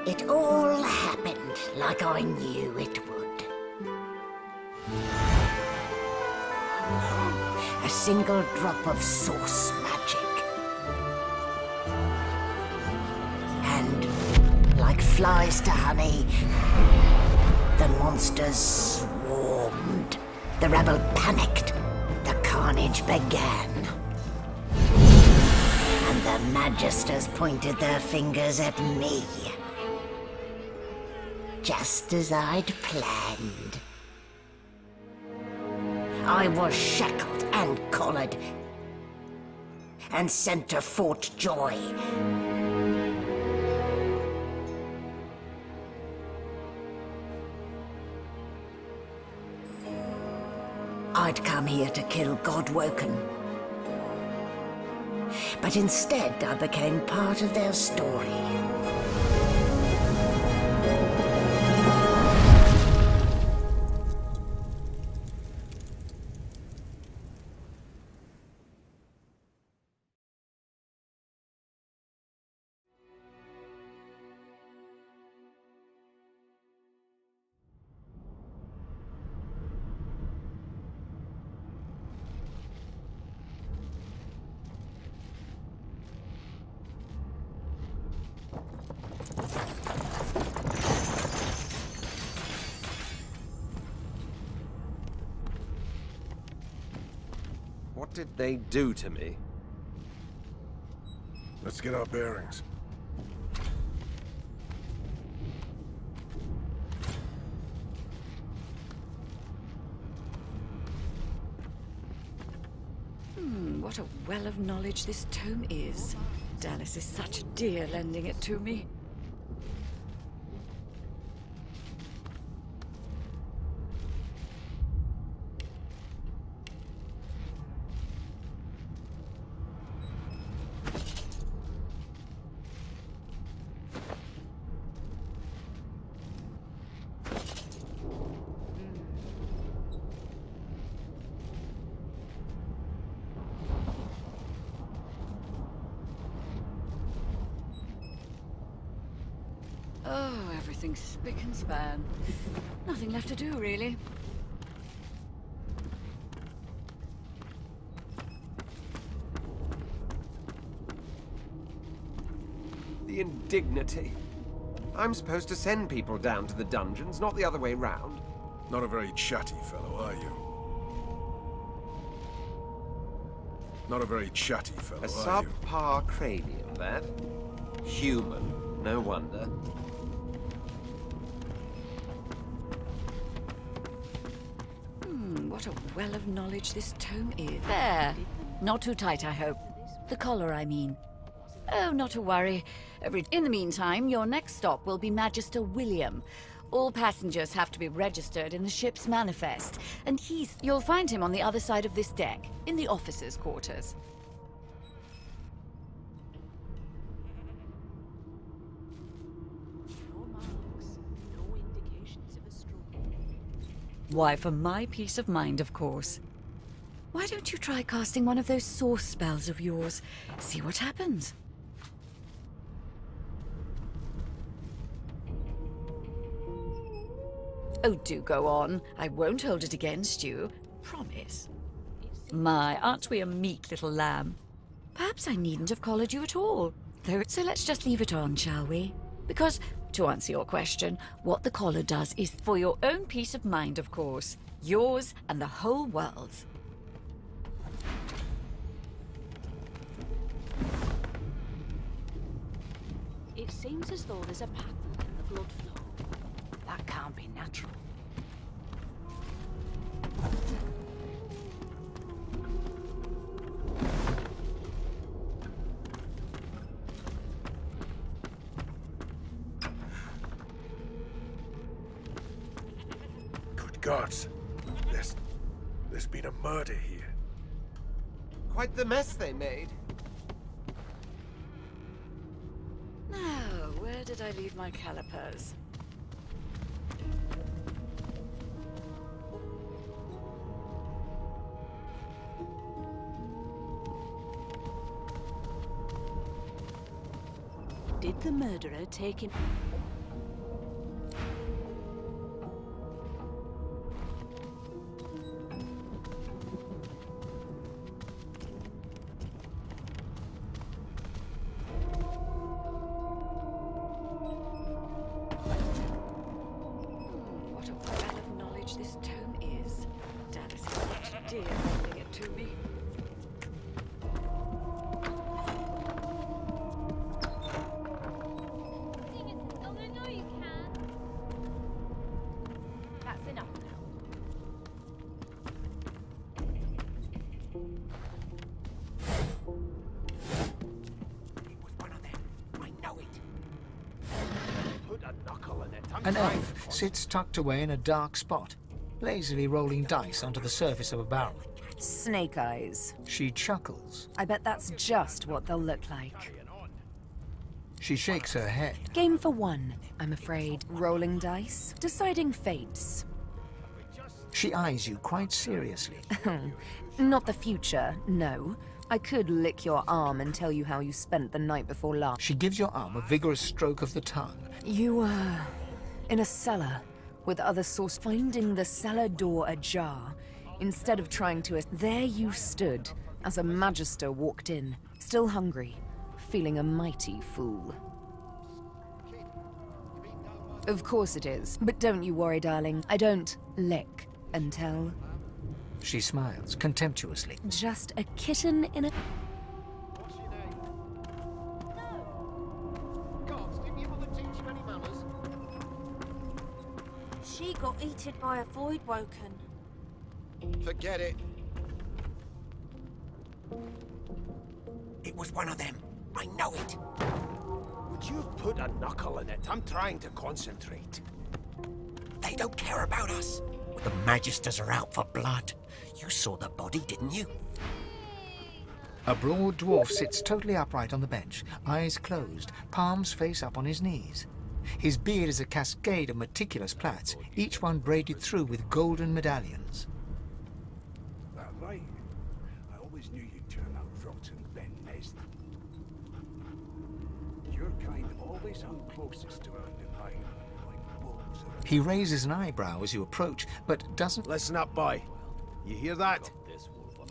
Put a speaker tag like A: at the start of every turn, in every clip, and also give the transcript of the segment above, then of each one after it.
A: It all happened like I knew it would. A single drop of source magic. And, like flies to honey, the monsters swarmed. The rebel panicked. The carnage began. And the magisters pointed their fingers at me. Just as I'd planned. I was shackled and collared and sent to Fort Joy. I'd come here to kill Godwoken. But instead I became part of their story.
B: What did they do to me?
C: Let's get our bearings.
D: What a well of knowledge this tome is. Dallas is such a dear lending it to me. Oh, everything's spick and span. Nothing left to do, really.
B: The indignity. I'm supposed to send people down to the dungeons, not the other way round.
C: Not a very chatty fellow, are you? Not a very chatty fellow,
B: A
C: are you?
B: subpar cranium, that. Human, no wonder.
D: What a well of knowledge this tome is. There. Not too tight, I hope. The collar, I mean. Oh, not to worry. In the meantime, your next stop will be Magister William. All passengers have to be registered in the ship's manifest, and you'll find him on the other side of this deck, in the officers' quarters. Why, for my peace of mind, of course. Why don't you try casting one of those source spells of yours? See what happens. Oh, do go on. I won't hold it against you. Promise. My, aren't we a meek little lamb? Perhaps I needn't have collared you at all. So let's just leave it on, shall we? Because, to answer your question, what the collar does is for your own peace of mind, of course. Yours and the whole world's.
E: It seems as though there's a pattern in the blood flow. That can't be natural.
C: Good gods. There's been a murder here.
B: Quite the mess they made.
D: Now, where did I leave my calipers?
E: Did the murderer take him?
D: What a well of knowledge this tome is. Dallas is such a dear lending it to me.
E: That's enough now.
A: It was one of them. I know it.
B: Put a knuckle in it.
F: An elf sits tucked away in a dark spot, lazily rolling dice onto the surface of a barrel.
G: Snake eyes.
F: She chuckles.
G: I bet that's just what they'll look like.
F: She shakes her head.
G: Game for one, I'm afraid. Rolling dice, deciding fates.
F: She eyes you quite seriously.
G: Not the future, no. I could lick your arm and tell you how you spent the night before last.
F: She gives your arm a vigorous stroke of the tongue.
G: You were in a cellar with other source, finding the cellar door ajar. Instead of trying to... There you stood as a magister walked in, still hungry, feeling a mighty fool. Of course it is, but don't you worry, darling. I don't lick and tell.
F: She smiles contemptuously.
G: Just a kitten in a...
H: What's your name? No. Gods, didn't your mother teach you any manners?
I: She got eaten by a void woken.
H: Forget it.
J: It was one of them. I know it.
H: Would you put a knuckle in it? I'm trying to concentrate.
J: They don't care about us. The Magisters are out for blood. You saw the body, didn't you?
F: A broad dwarf sits totally upright on the bench, eyes closed, palms face up on his knees. His beard is a cascade of meticulous plaits, each one braided through with golden medallions.
C: That right. I always knew you'd turn out rotten, Ben Nest. Your kind always hung closest to our divine, like wolves around.
F: He raises an eyebrow as you approach, but doesn't...
H: Listen up, boy. You hear that?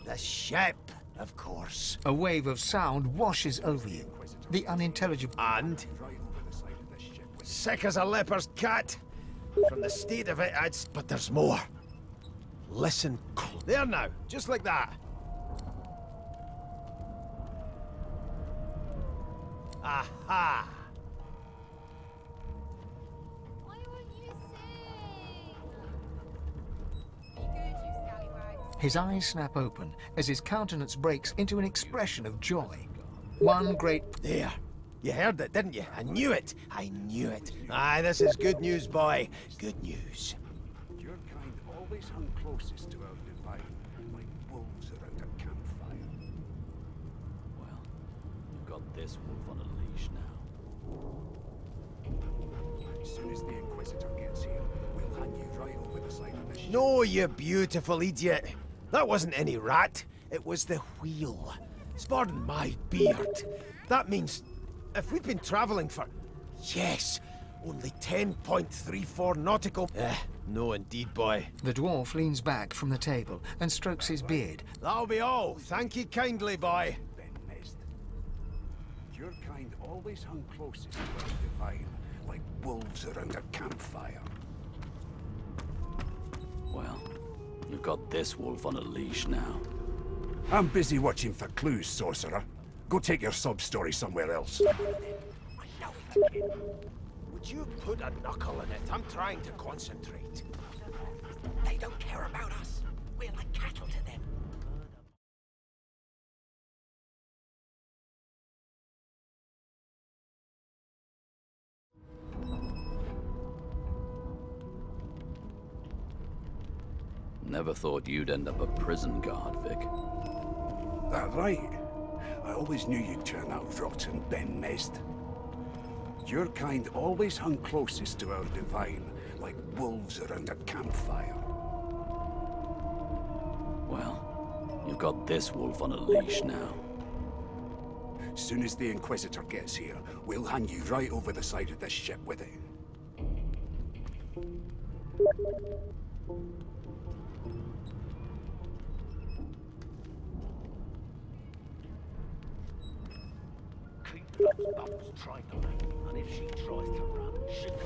H: The ship, of course.
F: A wave of sound washes over you. The unintelligible...
H: And? Sick as a leper's cat. From the state of it, But there's more. Listen. There now, just like that. Aha!
I: Why won't you sing?
F: His eyes snap open as his countenance breaks into an expression of joy. One great...
H: There. You heard it, didn't you? I knew it. I knew it. Aye, this is good news, boy. Good news.
C: Your kind always hung closest to our divine, like wolves around a campfire.
K: Well, you've got this wolf on a leash now.
C: As soon as the Inquisitor gets here, we'll hang you right over the side of the ship.
H: No, you beautiful idiot. That wasn't any rat. It was the wheel. Sporting my beard. That means... if we've been traveling for... yes, only 10.34 nautical... no indeed, boy.
F: The dwarf leans back from the table and strokes his beard.
H: That'll be all. Thank you kindly, boy.
C: Ben Nest. Your kind always hung closest to our divine, like wolves around a campfire.
K: Well, you've got this wolf on a leash now.
C: I'm busy watching for clues, sorcerer. Go take your sub-story somewhere else.
H: Would you put a knuckle in it? I'm trying to concentrate.
J: They don't care about us. We're like cattle to them.
K: Never thought you'd end up a prison guard, Vic.
C: That right. I always knew you'd turn out rotten, Ben Nest. Your kind always hung closest to our divine, like wolves around a campfire.
K: Well, you've got this wolf on a leash now.
C: Soon as the Inquisitor gets here, we'll hang you right over the side of this ship with it.
H: Keep those bubbles trying to make, and if she tries to run, shoot her.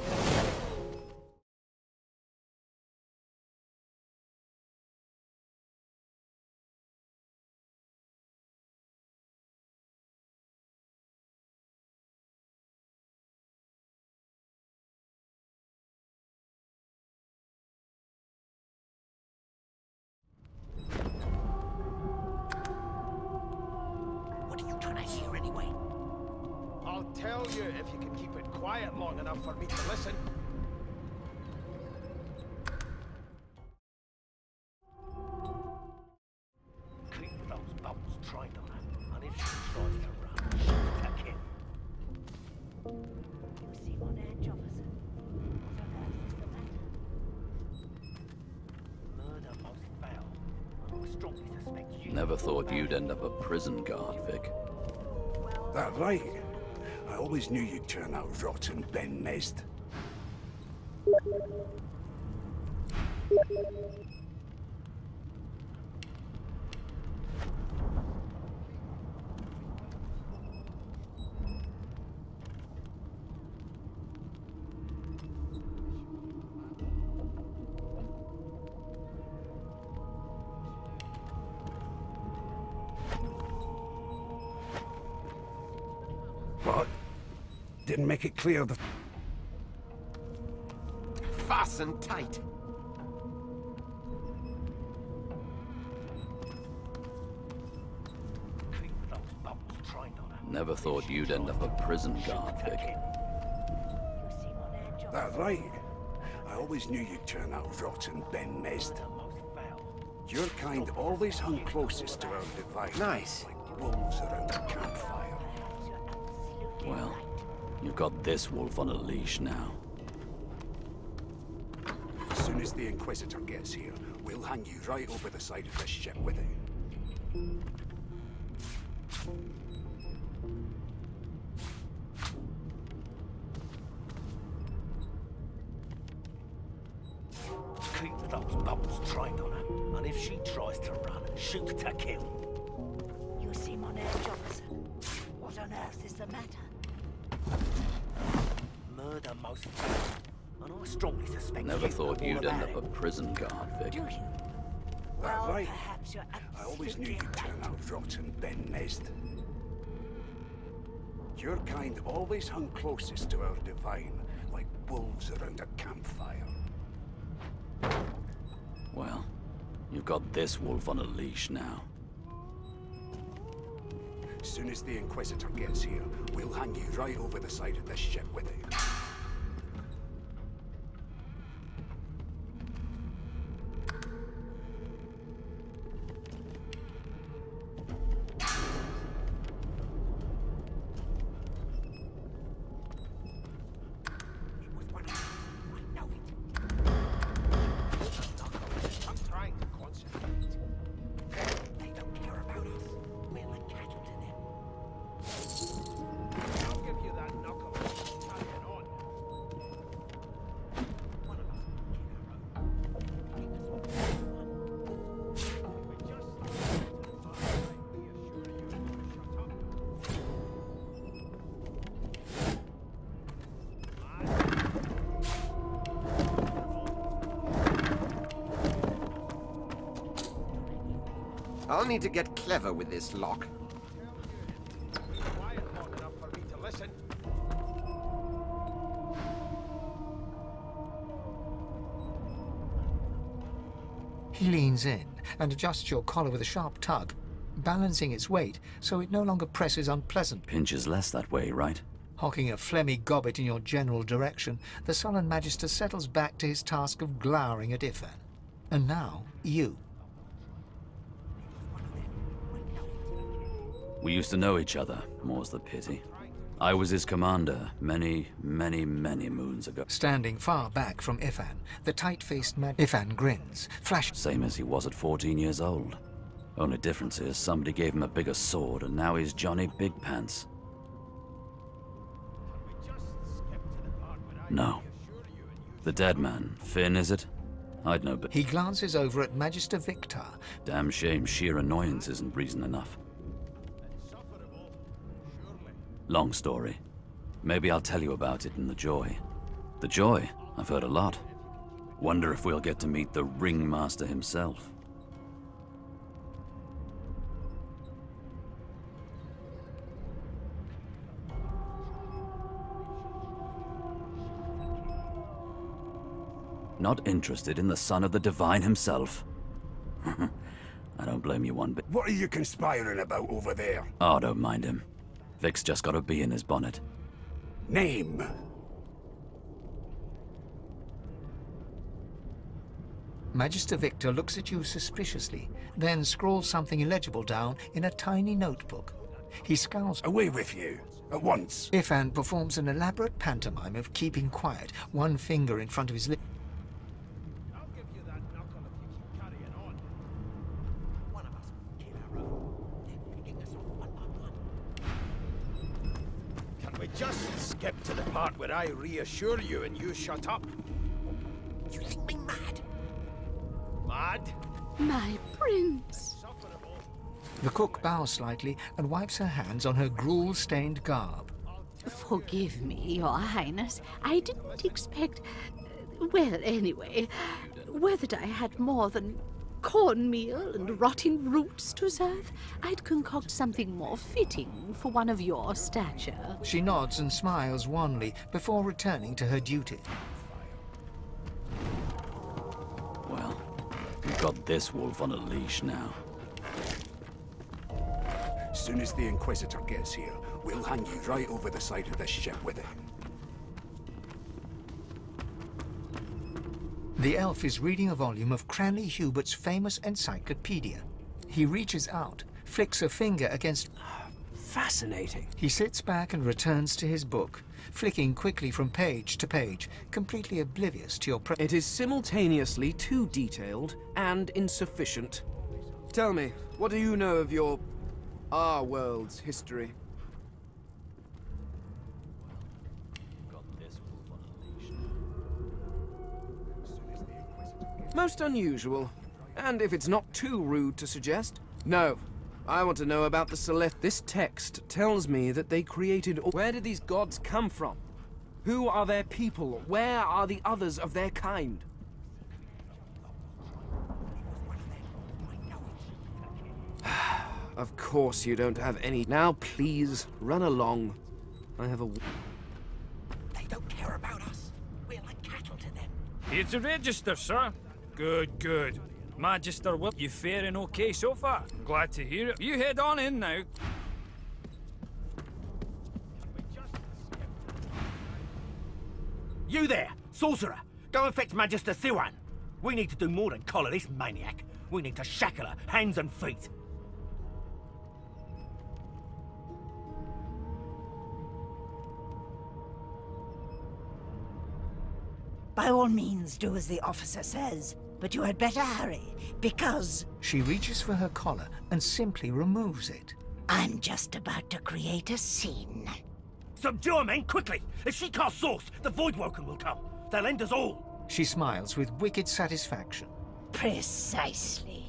J: What are you trying to hear anyway?
H: I'll tell you if you can keep it quiet long enough for me to listen. Keep those bubbles trying to land, and if she tries to run, shoot her kid.
I: You seem on edge, officer. What on earth is the matter?
H: Murder most foul. I strongly suspect you.
K: Never thought you'd end up a prison guard, Vic.
C: That right. I always knew you'd turn out rotten, Ben Nest. didn't make it clear the...
B: Fasten tight.
K: Never thought you'd end up a prison guard, Vic.
C: That's right. I always knew you'd turn out rotten, Ben Mest. Your kind always hung closest to our divine.
B: Nice.
C: Like wolves around a campfire.
K: Well, you've got this wolf on a leash now.
C: As soon as the Inquisitor gets here, we'll hang you right over the side of this ship with it.
J: Keep those bubbles trained on her, and if she tries to run, shoot to kill.
I: You seem on edge, officer. What on earth is the matter?
J: Murder most foul, and I strongly suspect
K: Never
J: you
K: thought
J: know all
K: you'd end
J: about
K: up a prison guard, Vic.
I: Do you?
C: That's
I: Well,
C: right.
I: perhaps you're
C: I always knew
I: absolutely
C: you'd turn
I: right.
C: out rotten, Ben Mest. Your kind always hung closest to our divine, like wolves around a campfire.
K: Well, you've got this wolf on a leash now.
C: As soon as the Inquisitor gets here, we'll hang you right over the side of this ship with it.
H: I'm trying to concentrate.
J: They don't care about us. We're like cattle to them.
H: I'll give you that knuckle. Carrying on.
J: One of us will kill our own. Keep us all
H: We just reassure you
B: I'll need to get clever with this lock.
H: quiet long enough for me to listen.
F: He leans in and adjusts your collar with a sharp tug, balancing its weight so it no longer presses unpleasant.
K: Pinches less that way, right?
F: Hocking a phlegmy gobbet in your general direction, the sullen Magister settles back to his task of glowering at Ifan. And now, you.
K: We used to know each other, more's the pity. I was his commander many, many, many moons ago.
F: Standing far back from Ifan, the tight-faced Ifan grins, flash.
K: Same as he was at 14 years old. Only difference is somebody gave him a bigger sword and now he's Johnny Big Pants. No. The dead man, Finn, is it? I'd know, but
F: He glances over at Magister Victor.
K: damn shame sheer annoyance isn't reason enough. Long story. Maybe I'll tell you about it in the Joy. The Joy? I've heard a lot. Wonder if we'll get to meet the Ringmaster himself. Not interested in the son of the Divine himself? I don't blame you one bit.
C: What are you conspiring about over there?
K: Oh, don't mind him. Vic's just got a bee in his bonnet.
C: Name.
F: Magister Victor looks at you suspiciously, then scrawls something illegible down in a tiny notebook. He scowls.
C: Away with you. At once.
F: Ifan performs an elaborate pantomime of keeping quiet, one finger in front of his lip.
H: I'll give you that knuckle if you keep carrying on.
J: One of us will kill our own. They're picking us off one by one.
H: Can we just skip to the part where I reassure you and you shut up?
J: You think me mad?
H: Mad?
E: My prince.
F: The cook bows slightly and wipes her hands on her gruel-stained garb.
E: Forgive me, Your Highness. I didn't expect... well, anyway, whether I had more than cornmeal and rotting roots to serve, I'd concoct something more fitting for one of your stature.
F: She nods and smiles wanly before returning to her duty.
K: Well, we've got this wolf on a leash now.
C: As soon as the Inquisitor gets here, we'll hang you right over the side of this ship with it.
F: The elf is reading a volume of Cranley Hubert's famous encyclopedia. He reaches out, flicks a finger against...
H: Fascinating.
F: He sits back and returns to his book, flicking quickly from page to page, completely oblivious to your
L: It is simultaneously too detailed and insufficient. Tell me, what do you know of our world's history? Most unusual. And if it's not too rude to suggest, no. I want to know about the Celeste. This text tells me that they created... Where did these gods come from? Who are their people? Where are the others of their kind? Of course you don't have any... Now please, run along. I have a...
J: They don't care about us. We're like cattle to them.
M: Here to register, sir. Good, good. Magister, will you faring okay so far? Glad to hear it. You head on in now.
N: You there, sorcerer! Go and fetch Magister Siwan. We need to do more than collar this maniac. We need to shackle her, hands and feet.
I: By all means, do as the officer says. But you had better hurry, because...
F: She reaches for her collar and simply removes it.
I: I'm just about to create a scene.
N: Subdue her, men, quickly! If she casts source, the Voidwoken will come. They'll end us all.
F: She smiles with wicked satisfaction.
I: Precisely.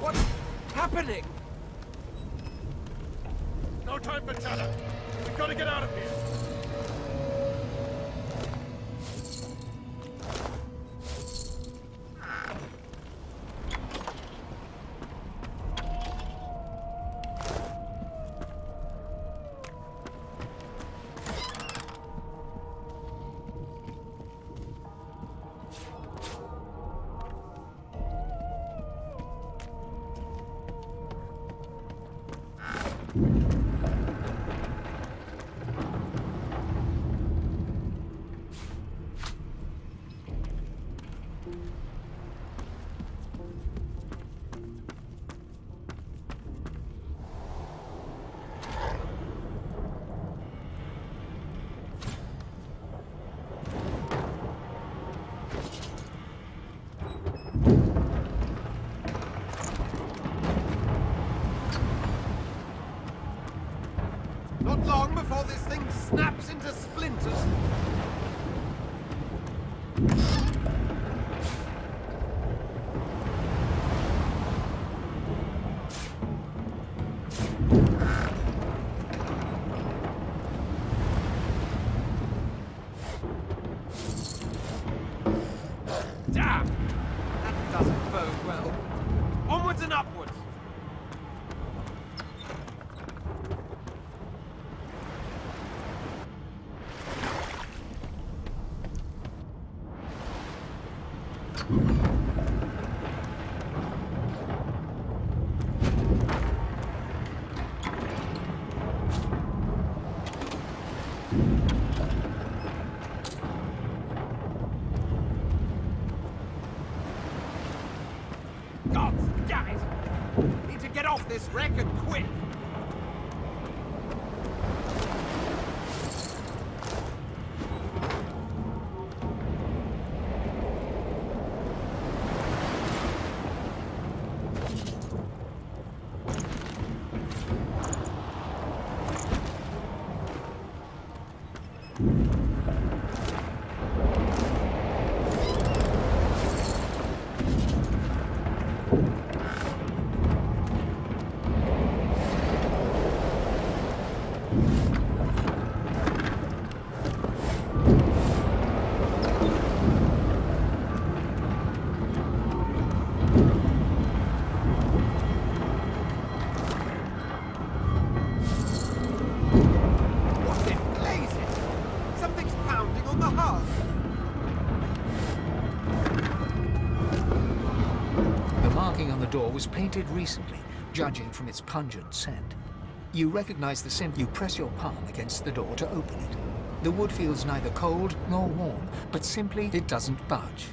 B: What's happening?
O: No time for chatter. We've got to get out of here.
B: Not long before this thing snaps into splinters. Damn! That doesn't bode well. Onwards and upwards! God damn it! Need to get off this wreck and quick!
F: marking on the door was painted recently, judging from its pungent scent. You recognize the symbol. You press your palm against the door to open it. The wood feels neither cold nor warm, but simply it doesn't budge.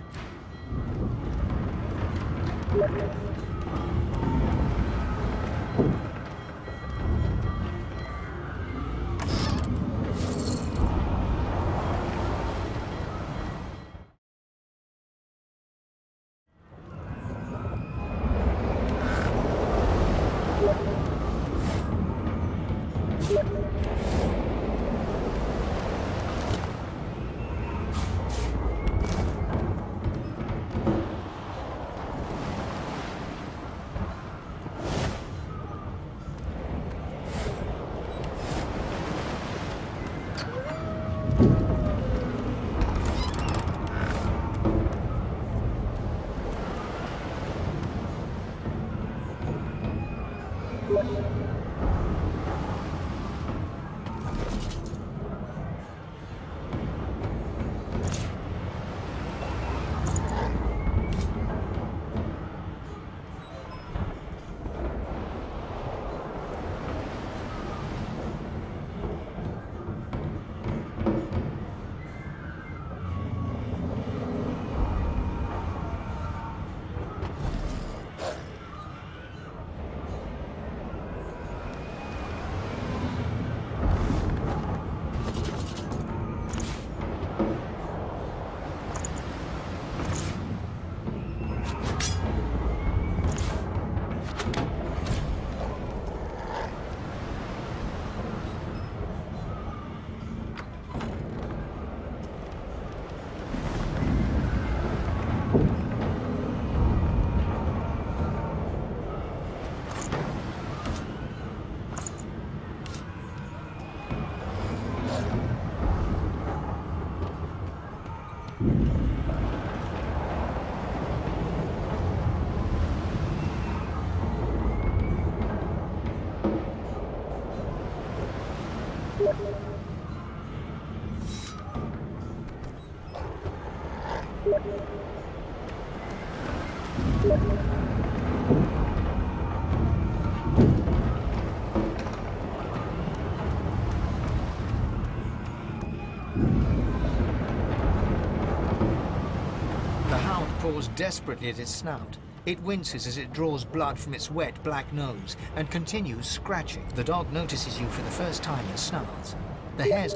F: Paws desperately at its snout. It winces as it draws blood from its wet black nose and continues scratching. The dog notices you for the first time and snarls. The hair's...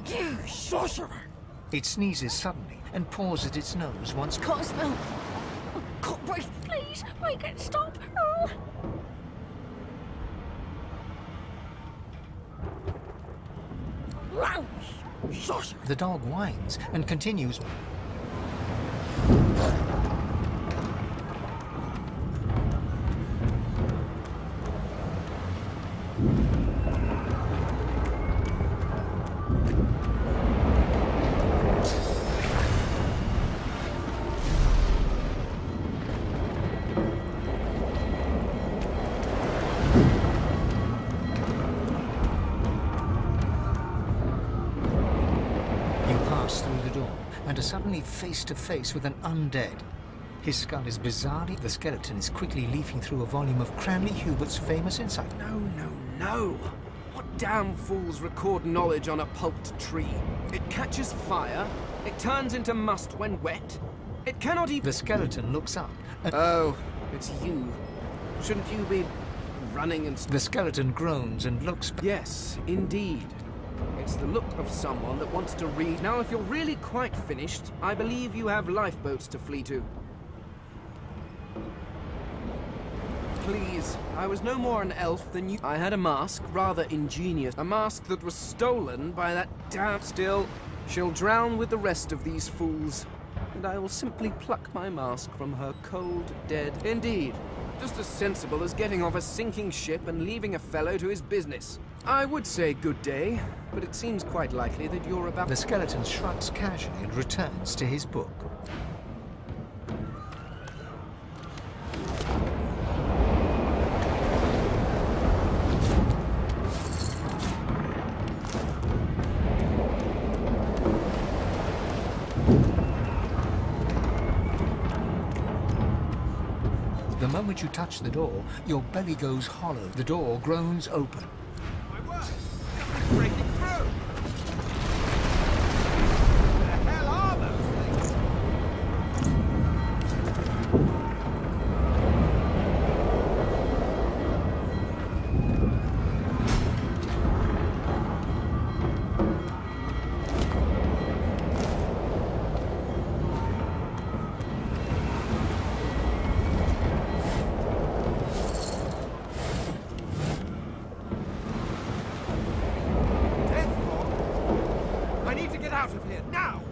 A: You sorcerer!
F: It sneezes suddenly and paws at its nose once...
E: Can't smell. Can't breathe. Please, make it stop. Oh.
A: Sorcerer!
F: The dog whines and continues... suddenly face to face with an undead. His skull is bizarrely... The skeleton is quickly leafing through a volume of Cranley Hubert's famous insight.
L: No. What damn fools record knowledge on a pulped tree? It catches fire, it turns into must when wet, it cannot even...
F: The skeleton looks up and...
L: Oh, it's you. Shouldn't you be running and...
F: The skeleton groans and looks...
L: Yes, indeed. It's the look of someone that wants to read. Now, if you're really quite finished, I believe you have lifeboats to flee to. Please, I was no more an elf than you. I had a mask, rather ingenious. A mask that was stolen by that damn... Still, she'll drown with the rest of these fools. And I will simply pluck my mask from her cold, dead... Indeed, just as sensible as getting off a sinking ship and leaving a fellow to his business. I would say good day, but it seems quite likely that you're about...
F: The skeleton shrugs casually and returns to his book. The moment you touch the door, your belly goes hollow. The door groans open.
B: My word! Something's breaking through! What the hell are those things? I need to get out of here, now!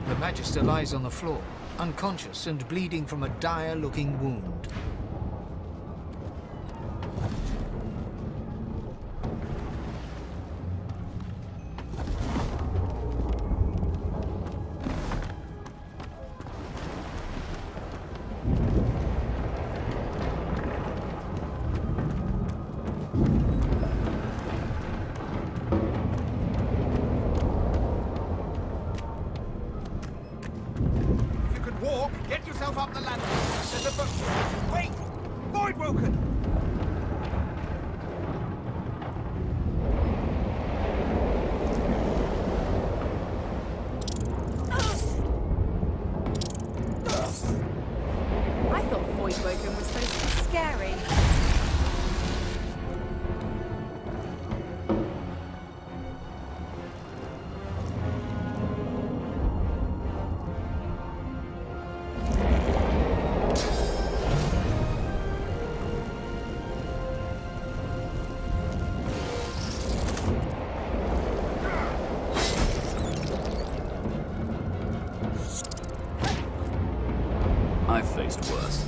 F: The Magister lies on the floor, unconscious and bleeding from a dire-looking wound.
K: I've faced worse.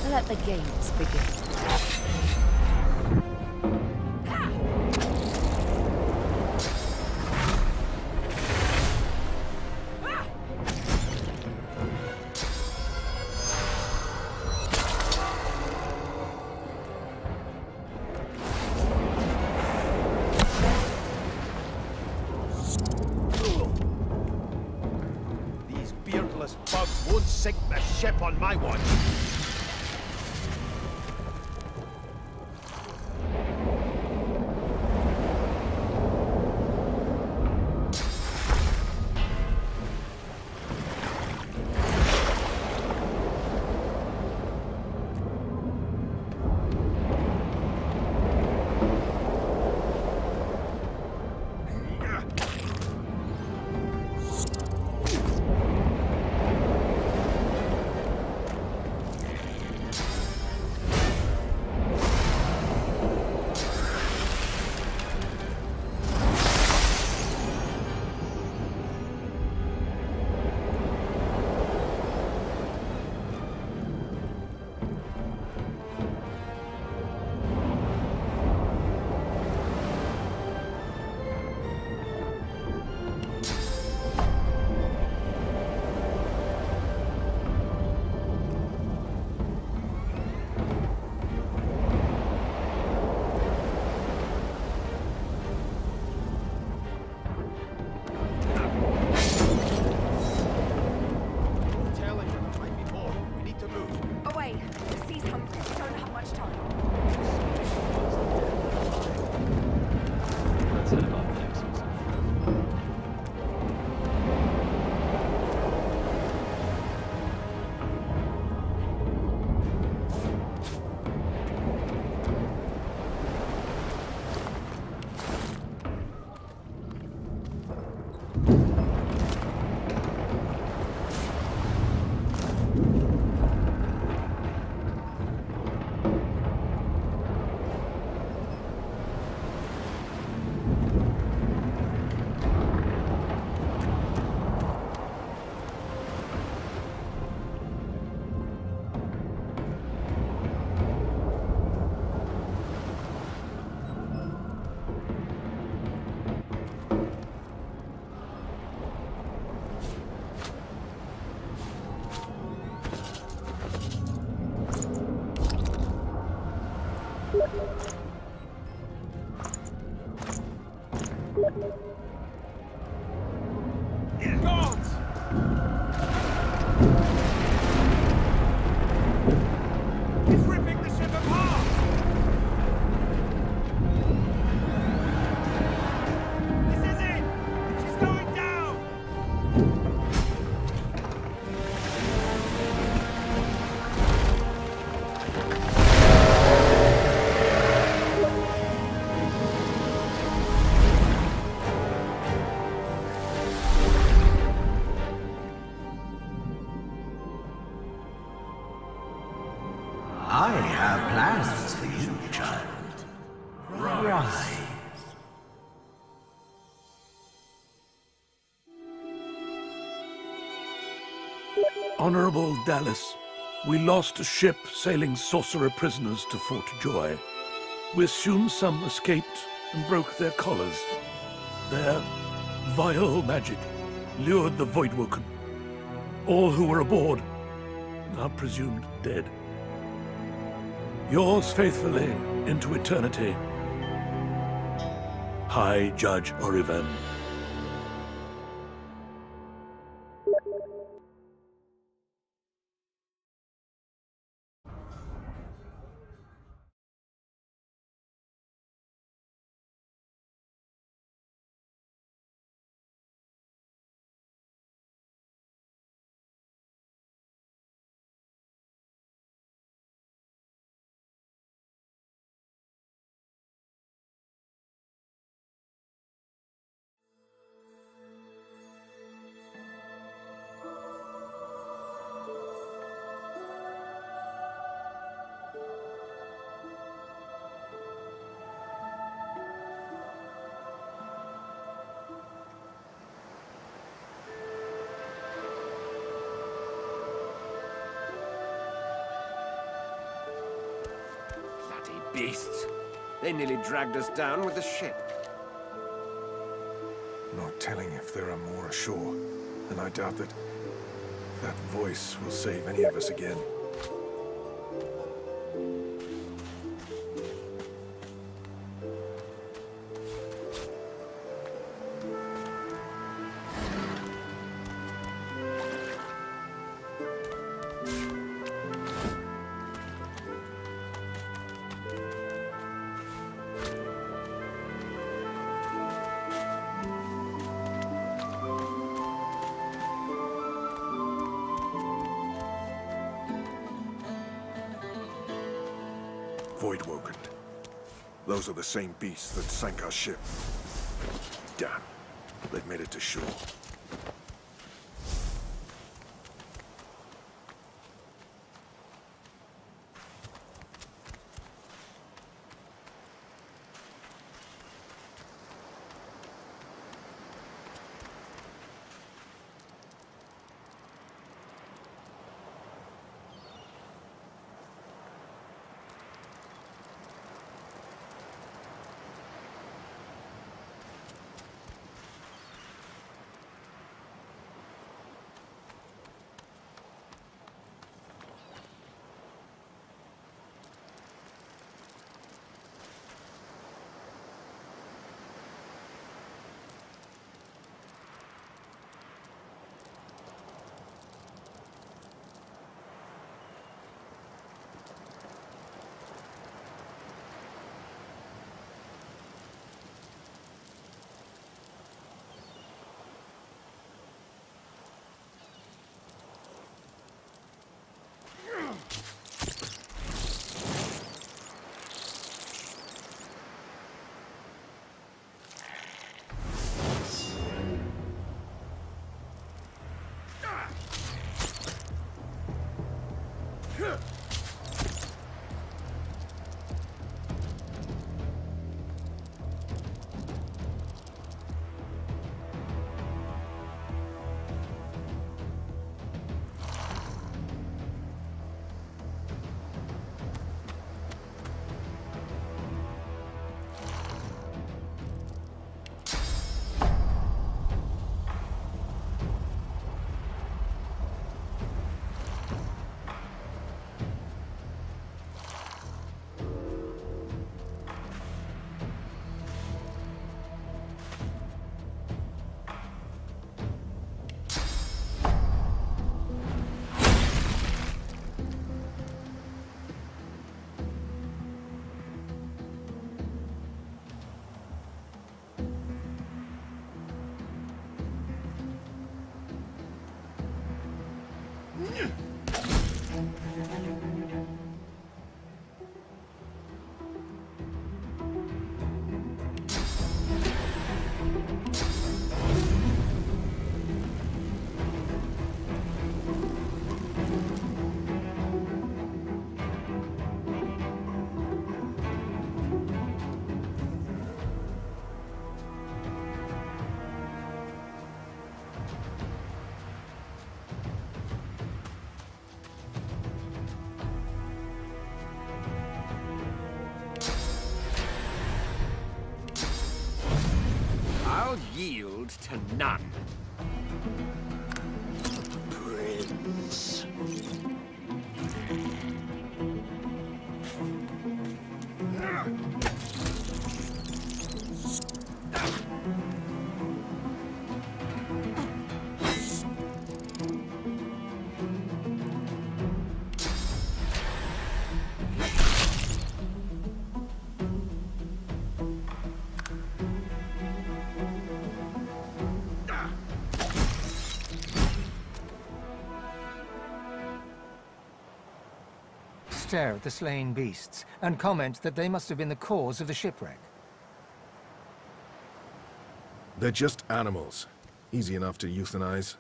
G: Let the games begin.
H: These beardless bugs won't sink the ship on my watch.
J: have plans for you, child. Rise.
P: Honorable Dallas, we lost a ship sailing sorcerer prisoners to Fort Joy. We assume some escaped and broke their collars. Their vile magic lured the Voidwoken. All who were aboard are presumed dead. Yours faithfully into eternity, High Judge Oriven.
B: Beasts. They nearly dragged us down with the ship.
O: Not telling if there are more ashore, and I doubt that voice will save any of us again. Voidwoken. Those are the same beasts that sank our ship. Damn. They've made it to shore.
B: yield to none.
J: Prince.
F: Stare at the slain beasts and comment that they must have been the cause of the shipwreck.
O: They're just animals. Easy enough to euthanize.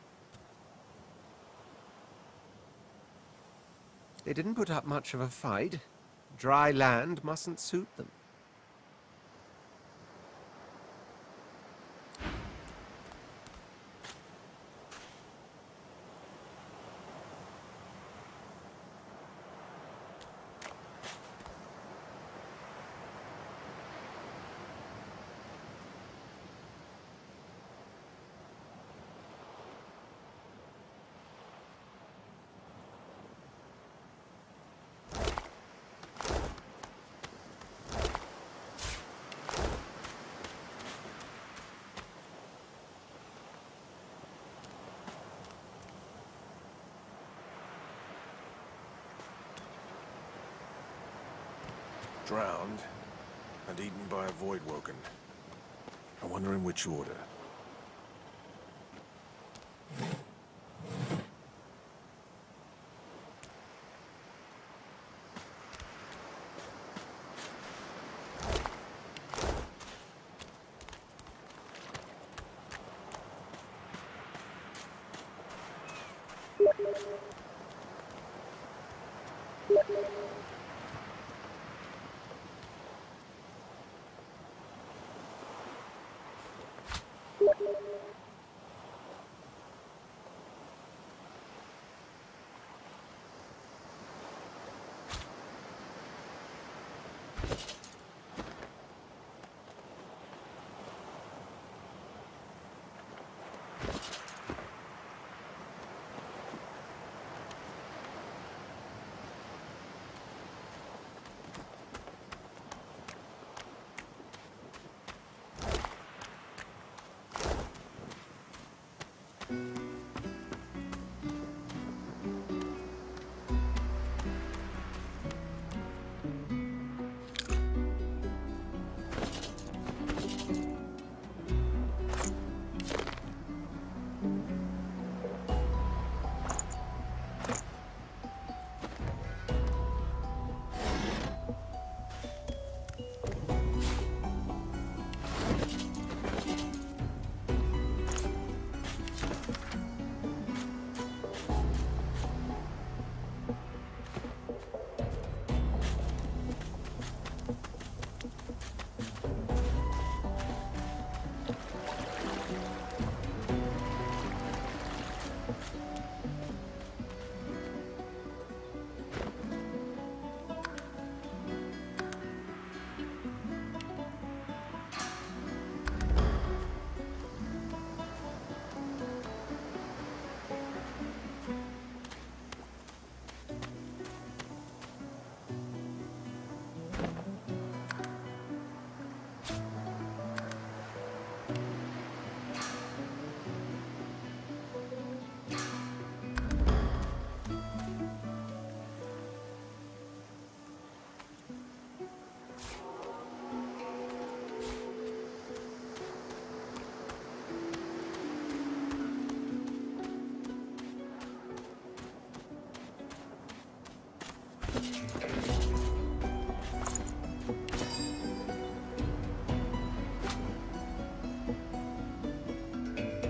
B: They didn't put up much of a fight. Dry land mustn't suit them.
O: Drowned and eaten by a Voidwoken. I wonder in which order.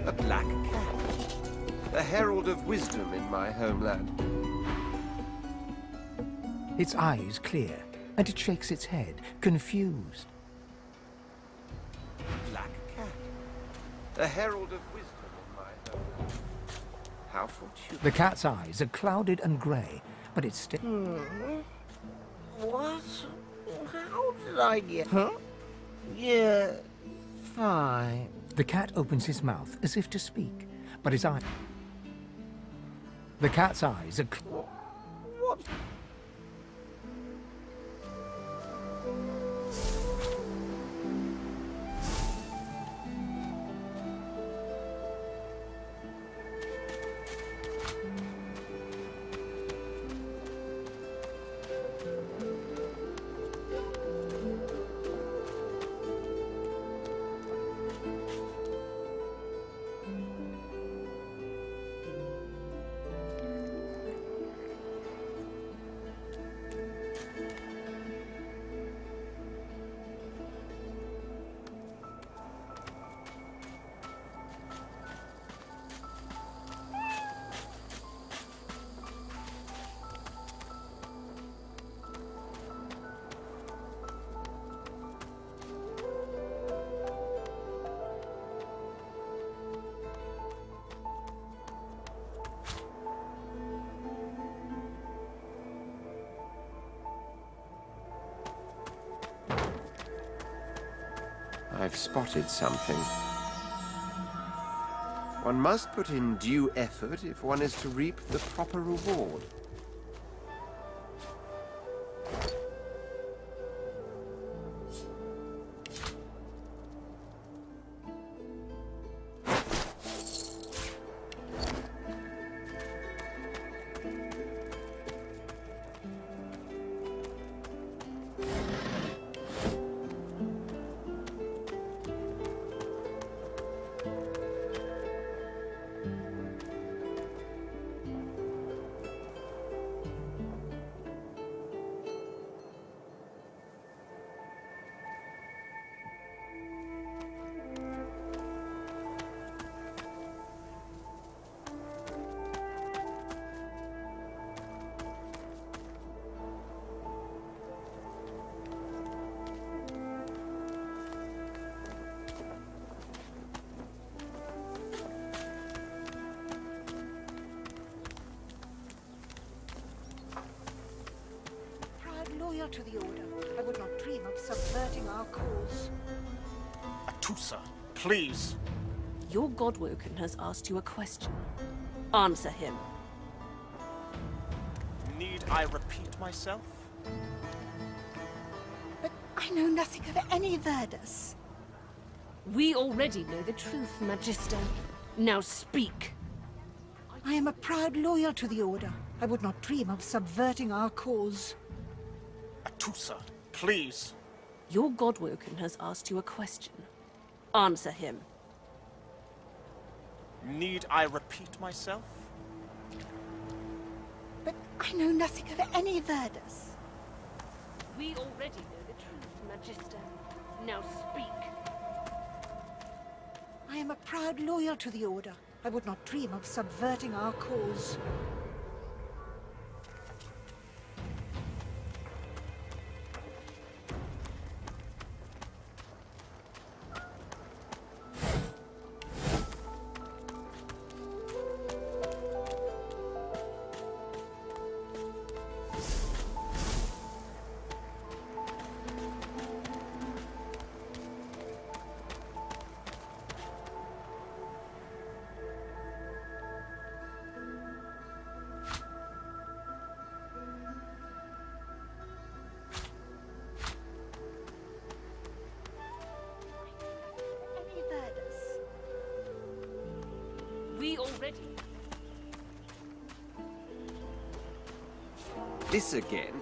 B: A black cat. The herald of wisdom in my homeland.
F: Its eyes clear, and it shakes its head, confused.
B: Black cat. The herald of wisdom in my homeland. How fortunate.
F: The cat's eyes are clouded and grey, but it's still...
J: What? How did I get... Huh? Yeah, fine.
F: The cat opens his mouth as if to speak, but his eye... The cat's eyes are...
B: What? I've spotted something. One must put in due effort if one is to reap the proper reward.
I: Loyal to the Order, I would not dream of subverting our cause.
J: Atusa, please.
E: Your Godwoken has asked you a question. Answer him.
J: Need I repeat myself?
I: But I know nothing of any Verdus.
E: We already know the truth, Magister. Now speak.
I: I am a proud loyal to the Order. I would not dream of subverting our cause.
J: Atusa, please.
E: Your Godwoken has asked you a question. Answer him.
J: Need I repeat myself?
I: But I know nothing of any Verdus.
E: We already know the truth, Magister. Now speak.
I: I am a proud loyal to the Order. I would not dream of subverting our cause.
E: We already...
B: This again?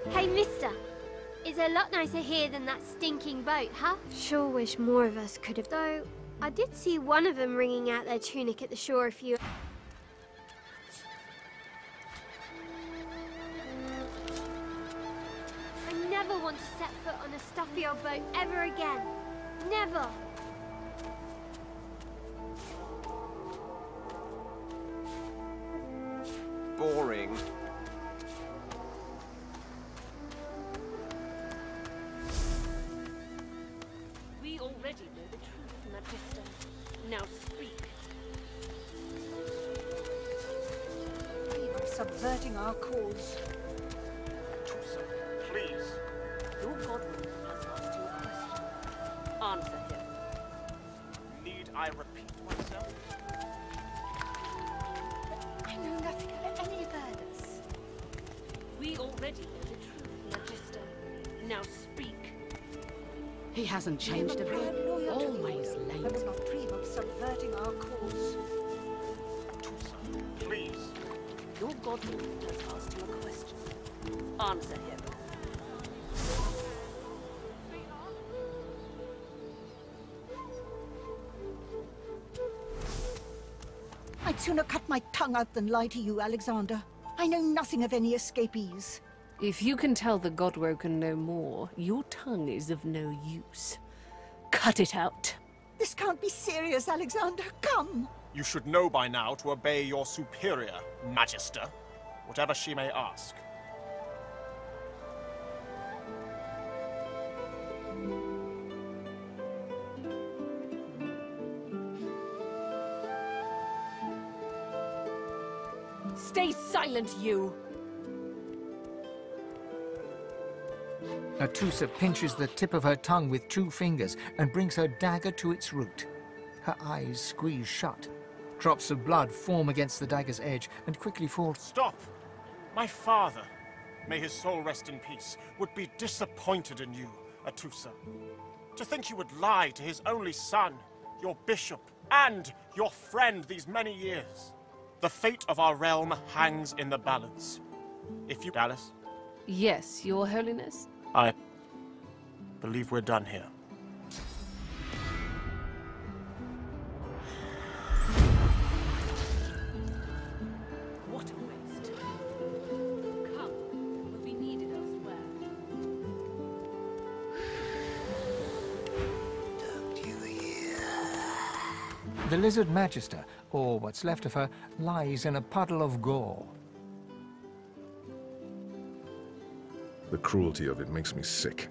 Q: Hey, mister. It's a lot nicer here than that stinking boat, huh? Sure wish more of us could have. Though, I did see one of them wringing out their tunic at the shore a few... I never want to set foot on a stuffy old boat ever again. Never.
B: Boring.
E: We already know the truth, Magister. Now speak.
I: subverting our cause.
R: Please.
E: Your godmother has asked you a question. Answer him.
R: Need I repeat myself?
I: I know nothing of any Verdus.
E: We already know the truth, Magister. Now speak.
I: He hasn't changed a bit. Always late. I would not dream of subverting our cause.
R: Please.
E: Your godmother has asked you a question. Answer him.
I: I'd sooner cut my tongue out than lie to you, Alexander. I know nothing of any escapees.
E: If you can tell the Godwoken no more, your tongue is of no use. Cut it out.
I: This can't be serious, Alexander. Come.
R: You should know by now to obey your superior, Magister, whatever she may ask.
E: Stay silent, you!
F: Atusa pinches the tip of her tongue with 2 fingers and brings her dagger to its root. Her eyes squeeze shut. Drops of blood form against the dagger's edge and quickly fall.
R: Stop! My father, may his soul rest in peace, would be disappointed in you, Atusa. To think you would lie to his only son, your bishop, and your friend these many years. The fate of our realm hangs in the balance. If you... Dallas?
E: Yes, Your Holiness?
R: I believe we're done here.
E: What a waste. Come, we'll be needed elsewhere.
F: The Lizard Magister, or what's left of her, lies in a puddle of gore.
O: The cruelty of it makes me sick.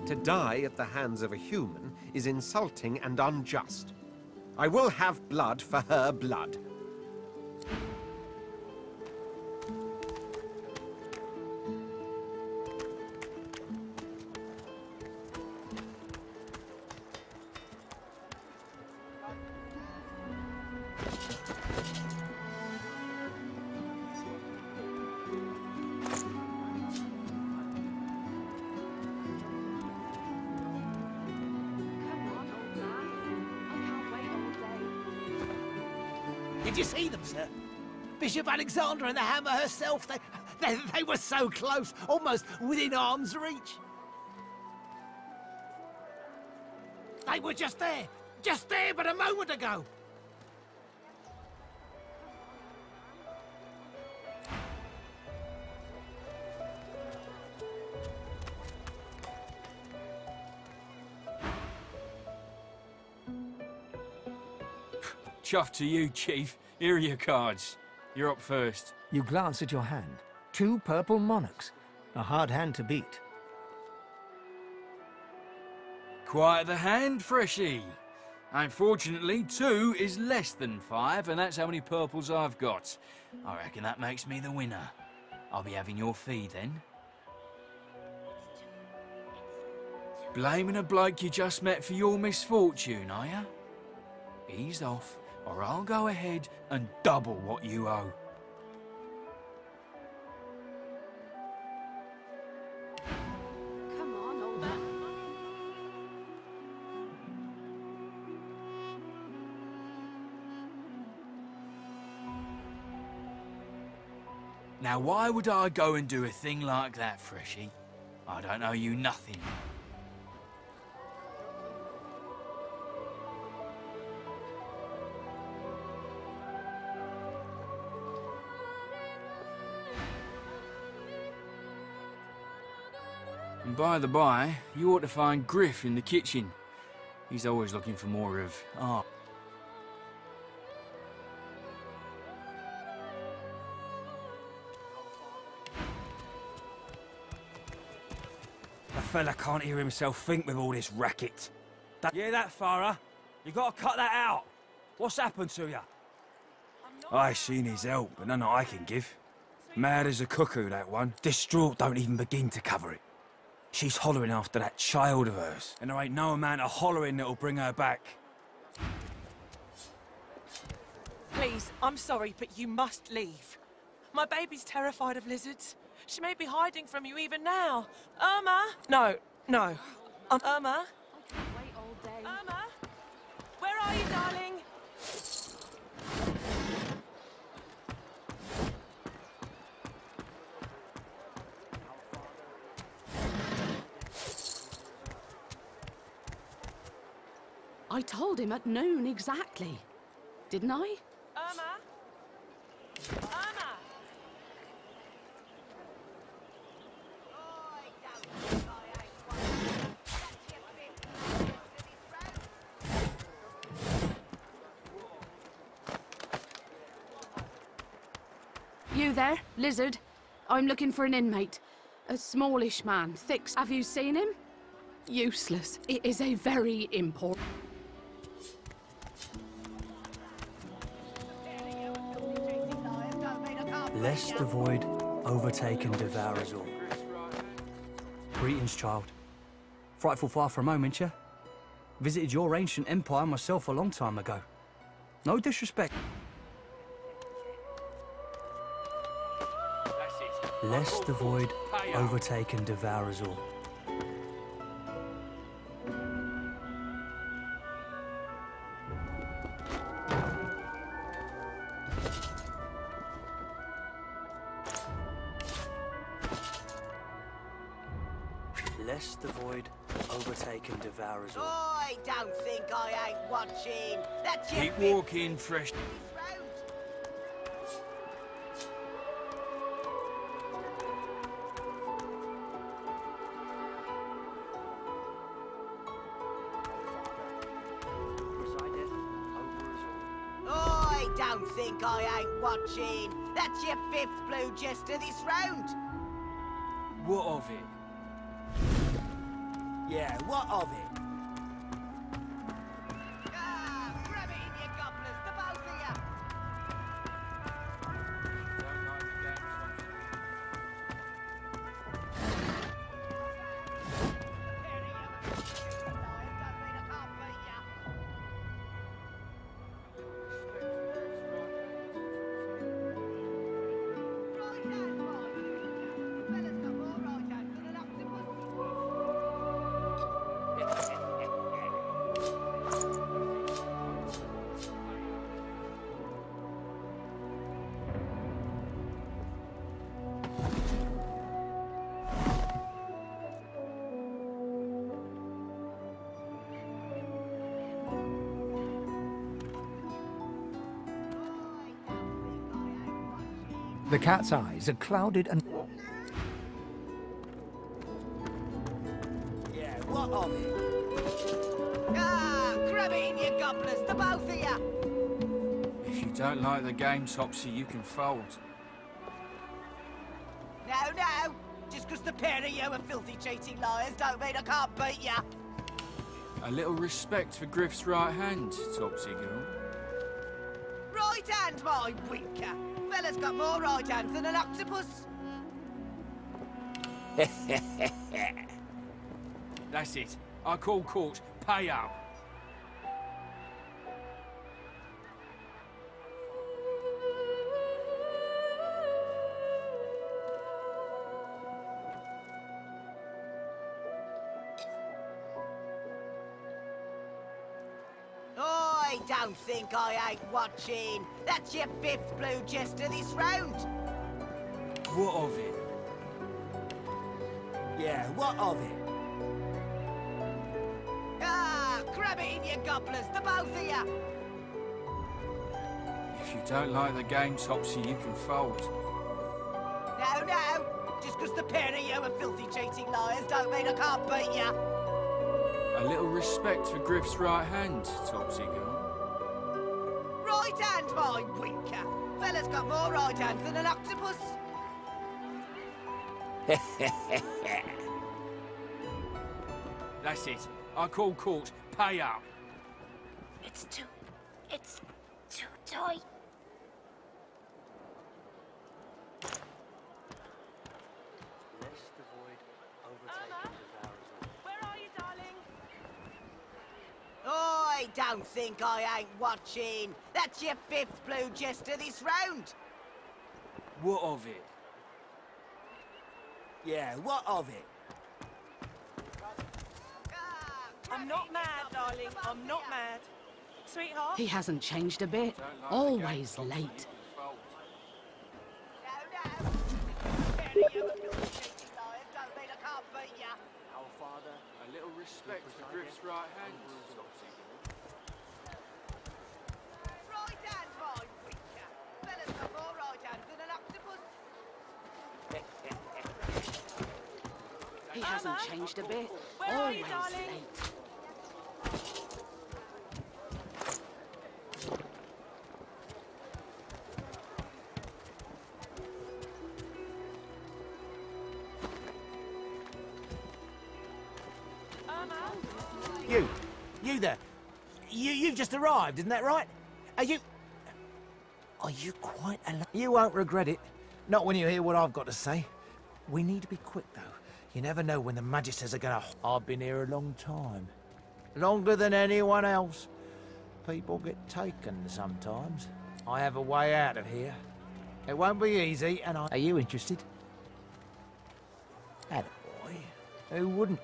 B: To die at the hands of a human is insulting and unjust. I will have blood for her blood.
N: Did you see them, sir? Bishop Alexander and the Hammer herself, they were so close, almost within arm's reach. They were just there but a moment ago.
M: Chuff to you, Chief. Here are your cards. You're up first.
F: You glance at your hand. 2 purple monarchs. A hard hand to beat.
M: Quite the hand, Freshie. Unfortunately, 2 is less than 5, and that's how many purples I've got. I reckon that makes me the winner. I'll be having your fee then. Blaming a bloke you just met for your misfortune, are you? Ease off, or I'll go ahead and double what you owe.
E: Come on, old man.
M: Now, why would I go and do a thing like that, Freshie? I don't owe you nothing. And by the by, you ought to find Griff in the kitchen. He's always looking for more of art.
S: A fella can't hear himself think with all this racket. You hear that, Farah? You gotta cut that out. What's happened to you? She needs help, but none that I can give. Mad as a cuckoo, that one. Distraught don't even begin to cover it. She's hollering after that child of hers, and there ain't no amount of hollering that'll bring her back.
T: Please, I'm sorry, but you must leave. My baby's terrified of lizards. She may be hiding from you even now. Irma? No. Irma? Irma? Where are you, darling?
E: I told him at noon exactly. Didn't I?
T: Irma? Irma?
E: You there, lizard? I'm looking for an inmate. A smallish man, thick. Have you seen him? Useless. It is a very important...
U: Lest the void overtake and devour us all. Greetings, child. Frightful far from home, ain't you? Visited your ancient empire myself a long time ago. No disrespect. Lest the void overtake and devour us all. Lest the void overtake and devour us all.
V: I don't think I ain't watching. That's your
M: Keep walking, fresh.
V: I don't think I ain't watching. That's your 5th blue jester this round.
M: What of it?
V: Yeah, what of it? Grab it in, you gobblers, the both of you.
F: The cat's eyes are clouded and...
V: Yeah, what of it? Grab it in, you gobblers, the both of you.
M: If you don't like the game, Topsy, you can fold.
V: No. Just because the pair of you are filthy cheating liars don't mean I can't beat you.
M: A little respect for Griff's right hand, Topsy girl.
V: Right hand, my winker. Fella's got more right hands than an octopus.
M: That's it. I call court. Pay up.
V: I don't think I ain't watching. That's your 5th blue jester this round.
M: What of it?
V: Yeah, what of it? Grab it in, you gobblers, the both of you.
M: If you don't like the game, Topsy, you can fold.
V: No. Just because the pair of you are filthy cheating liars don't mean I can't beat you.
M: A little respect for Griff's right hand, Topsy girl.
V: Right hand, my winker. Fella's got more right hands than an octopus.
M: That's it. I call court. Pay up.
A: It's too tight.
V: I don't think I ain't watching. That's your 5th blue jester this round.
M: What of it?
V: Yeah, what of it?
T: I'm not mad, darling. I'm not mad. Sweetheart?
E: He hasn't changed a bit. Always late.
L: Our father, a little respect for Griff's right hand.
V: Right hand, my creature. Fella's got more right hands than an octopus.
E: He hasn't changed a bit.
T: Where are
E: Always
T: you, darling?
E: late.
H: You there. You've just arrived, isn't that right? Are you quite alone? You won't regret it. Not when you hear what I've got to say. We need to be quick, though. You never know when the Magisters are gonna... I've been here a long time. Longer than anyone else. People get taken sometimes. I have a way out of here. It won't be easy, and I... Are you interested? Attaboy. Who wouldn't?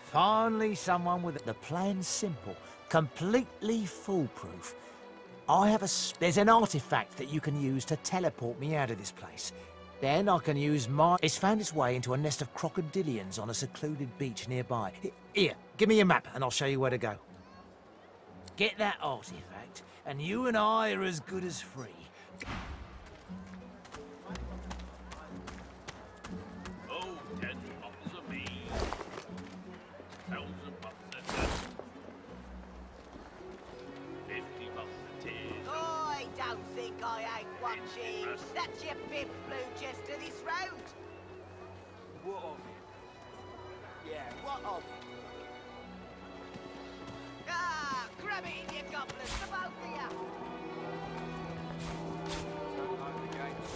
H: Finally, someone with the plan's simple, completely foolproof. I have there's an artifact that you can use to teleport me out of this place. Then I can use it's found its way into a nest of crocodilians on a secluded beach nearby. Here, give me a map and I'll show you where to go. Get that artifact, and you and I are as good as free.
V: I don't think I ain't watching. That's your 5th blue jester this round.
L: What of it?
V: Yeah, what of it? Ah, grab it in your goblets, the both of you.
L: Sound like the game's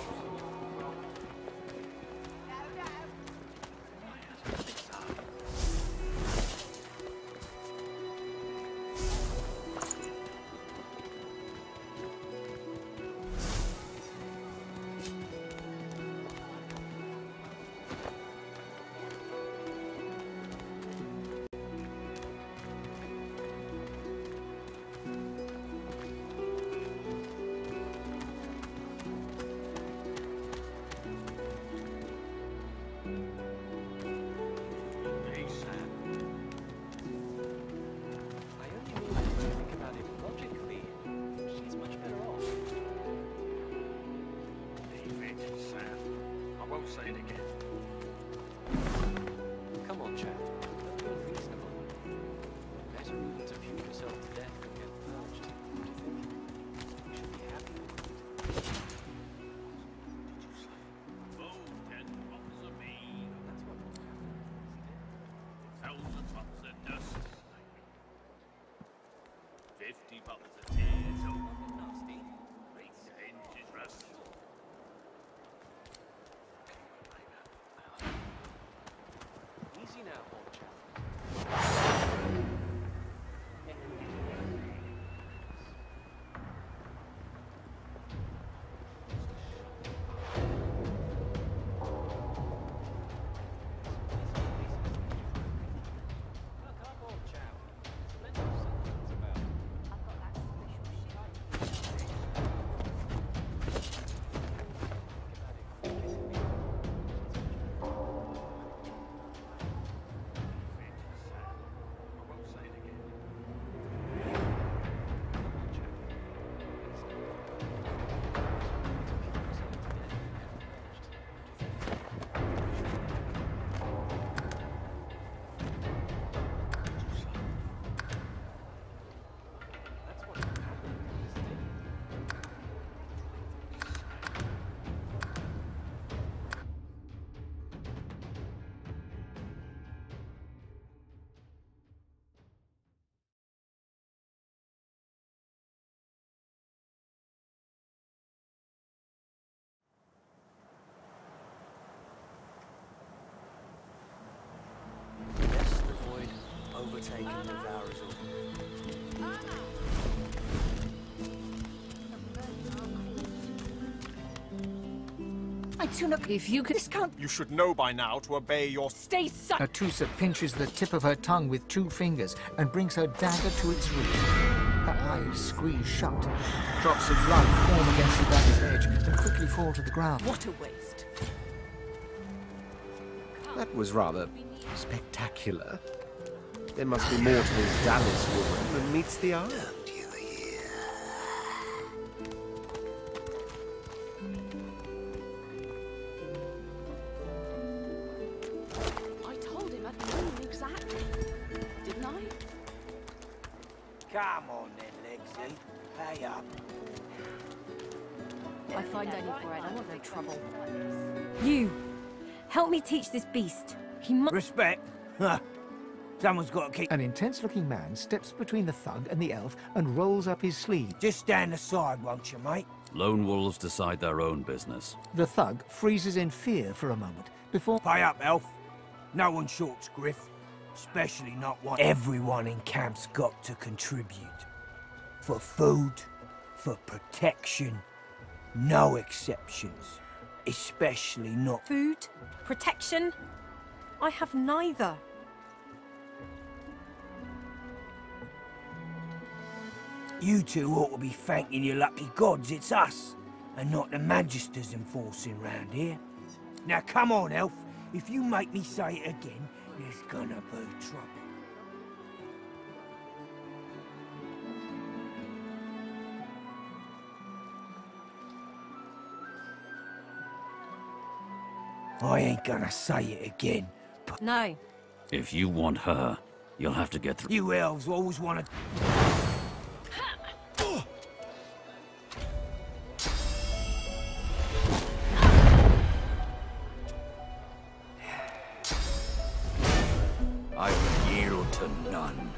C: say it again.
D: Come on, chap. Don't be unreasonable. Better even to view yourself to death than get purged. What do you think? You should be happy with it.
C: Oh, 10 pots of mead. That's what will happen. 1,000 pots of dust. 50 pots of tears. Oh, nasty. Great hinges rust.
D: Easy now, old chap.
U: overtaken devours all.
A: I Tunic, if you could discount.
R: You should know by now to obey your...
A: Stay silent.
F: Atusa pinches the tip of her tongue with 2 fingers and brings her dagger to its root. Her eyes squeeze shut. Drops of blood form against the dagger's edge and quickly fall to the ground.
A: What a waste.
B: That was rather spectacular. There must be more to this Dallas woman than meets the eye.
E: I told him I'd known exactly, didn't I?
V: Come on then, Lexi. Pay up.
G: I find any bread, I want no trouble. You, help me teach this beast. He must...
V: Respect? Huh. Someone's got to keep...
F: An intense-looking man steps between the thug and the elf and rolls up his sleeve.
V: Just stand aside, won't you, mate?
K: Lone wolves decide their own business.
F: The thug freezes in fear for a moment before...
V: Pay up, elf. No one shorts griff. Especially not one. Everyone in camp's got to contribute. For food, for protection. No exceptions. Especially not...
G: Food? Protection? I have neither.
V: You two ought to be thanking your lucky gods it's us, and not the Magisters enforcing round here. Now come on, elf. If you make me say it again, there's gonna be trouble. I ain't gonna say it again.
G: No.
K: If you want her, you'll have to get through.
V: You elves always want to...
K: I will yield to none.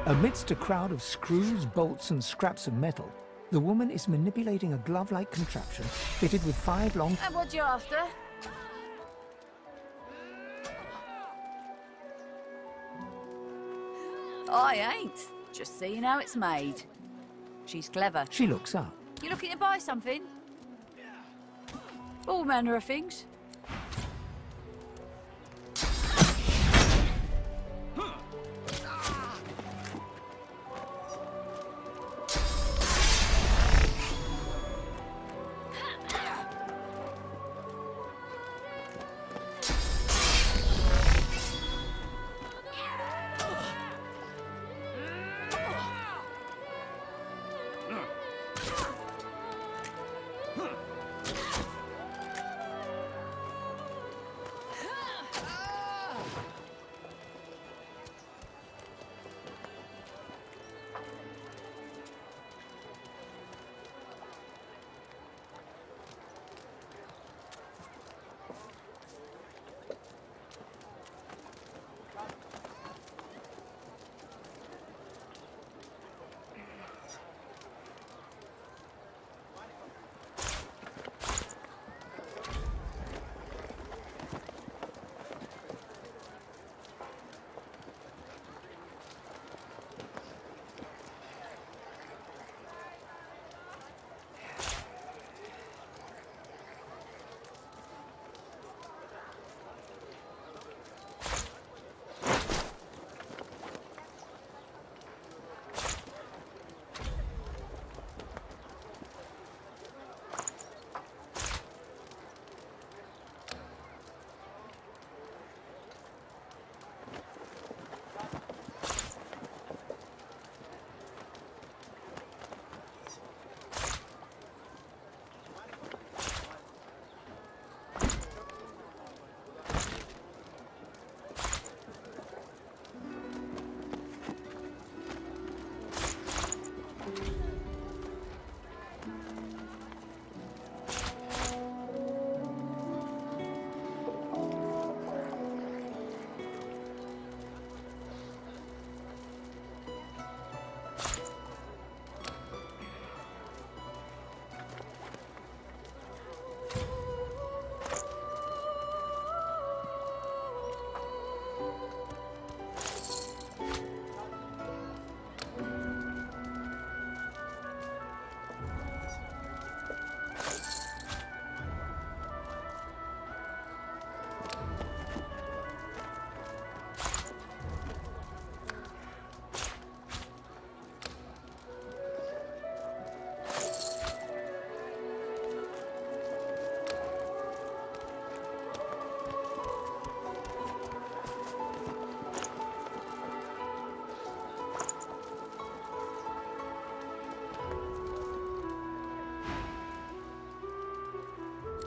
F: Amidst a crowd of screws, bolts, and scraps of metal, the woman is manipulating a glove-like contraption fitted with 5 long...
A: And what you after?
W: I ain't. Just seeing how it's made. She's clever.
F: She looks up.
W: You looking to buy something? All manner of things.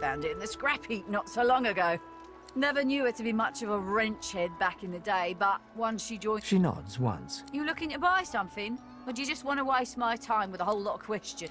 W: Found it in the scrap heap not so long ago. Never knew her to be much of a wrench head back in the day, but once she joined...
F: She nods once.
W: You looking to buy something? Or do you just want to waste my time with a whole lot of questions?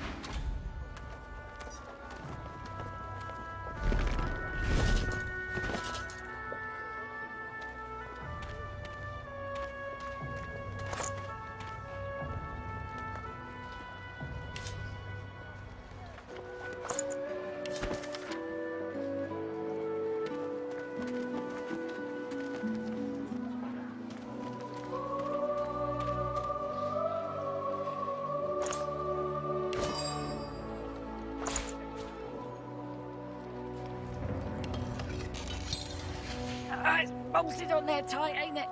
W: It's bolted on there tight, ain't it?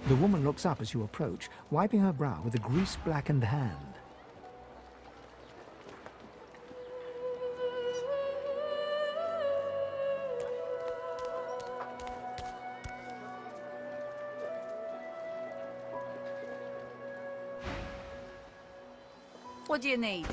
F: The woman looks up as you approach, wiping her brow with a grease-blackened hand.
W: What do you need?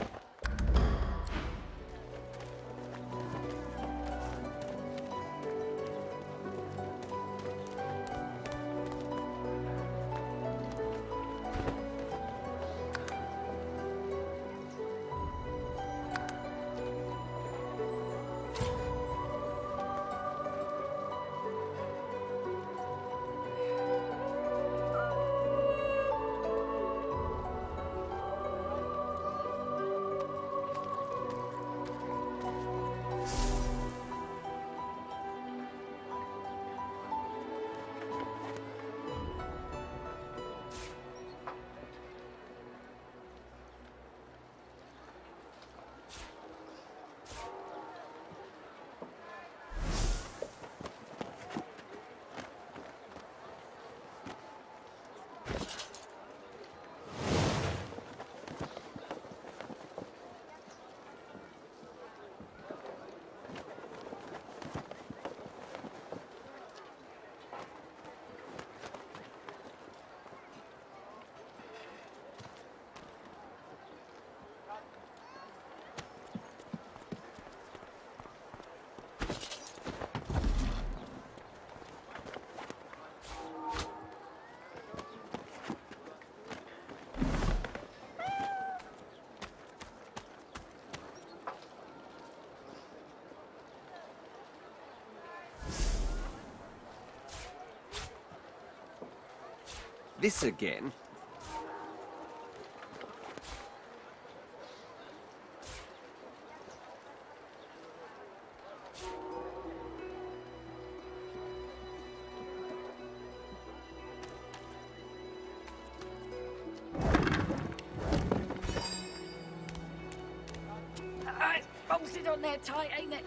B: This again?
W: It's bolted on there tight, ain't it?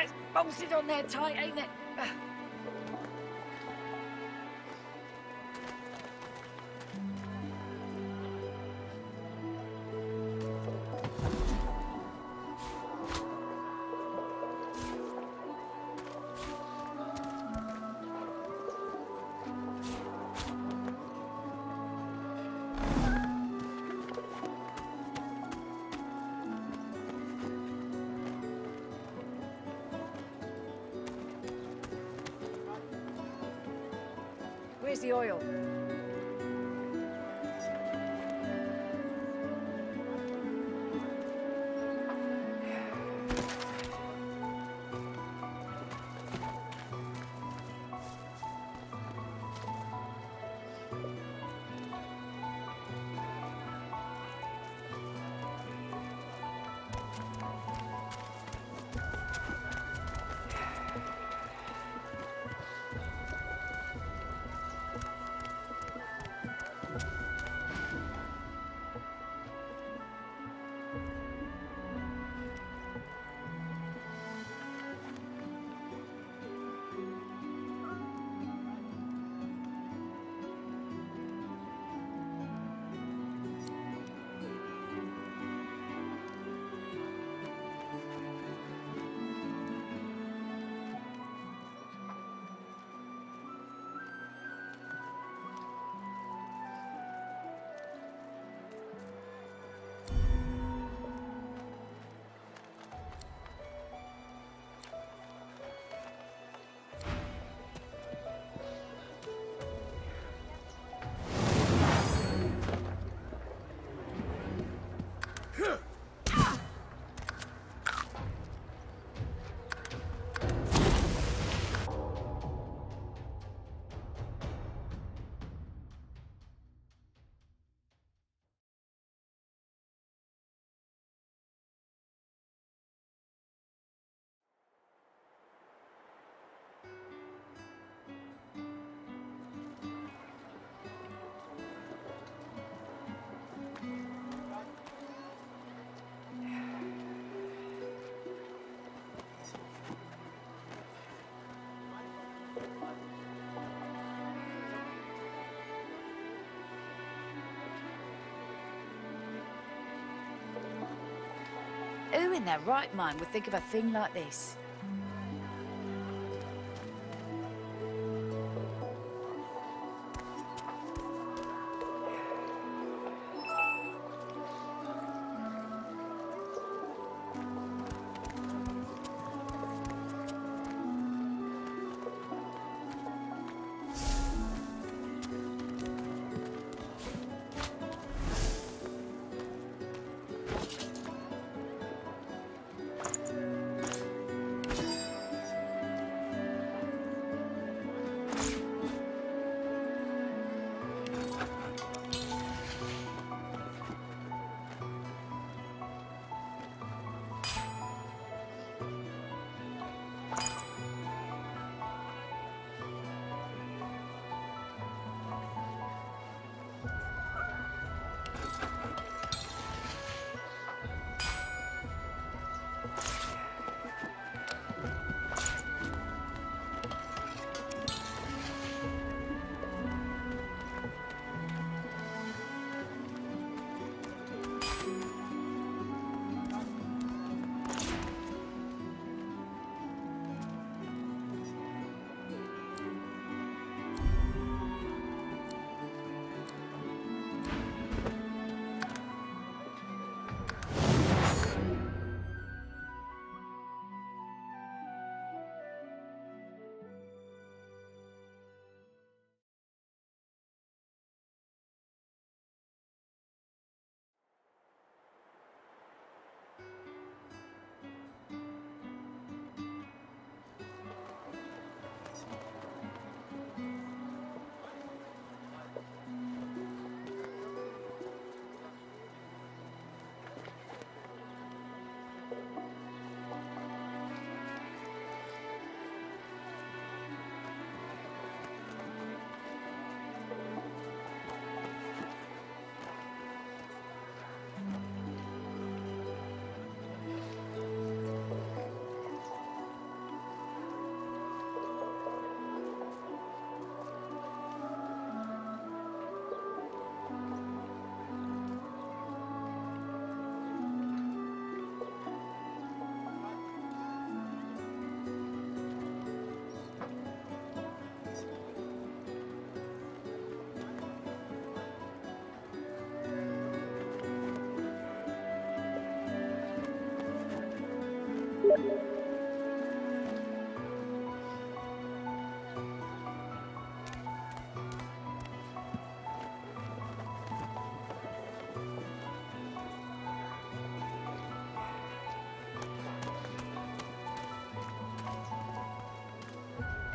W: It's bolted on there tight, ain't it? Here's the oil. Who in their right mind would think of a thing like this?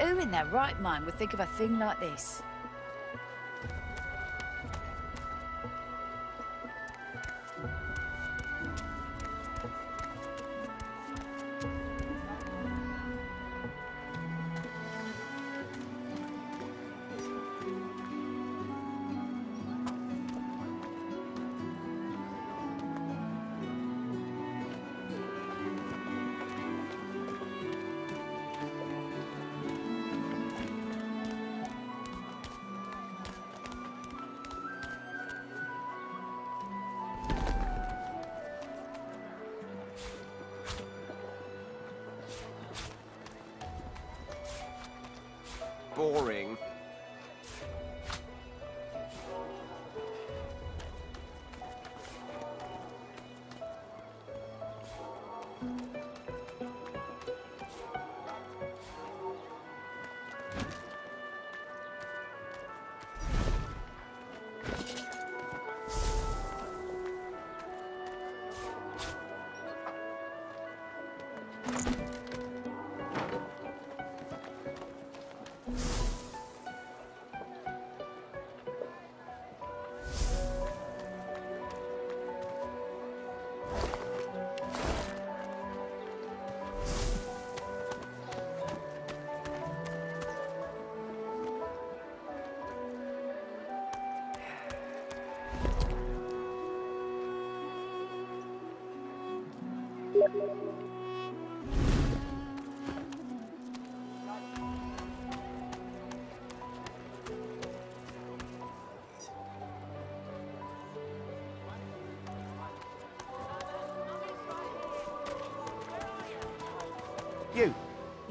W: Who in their right mind would think of a thing like this?
B: Boring.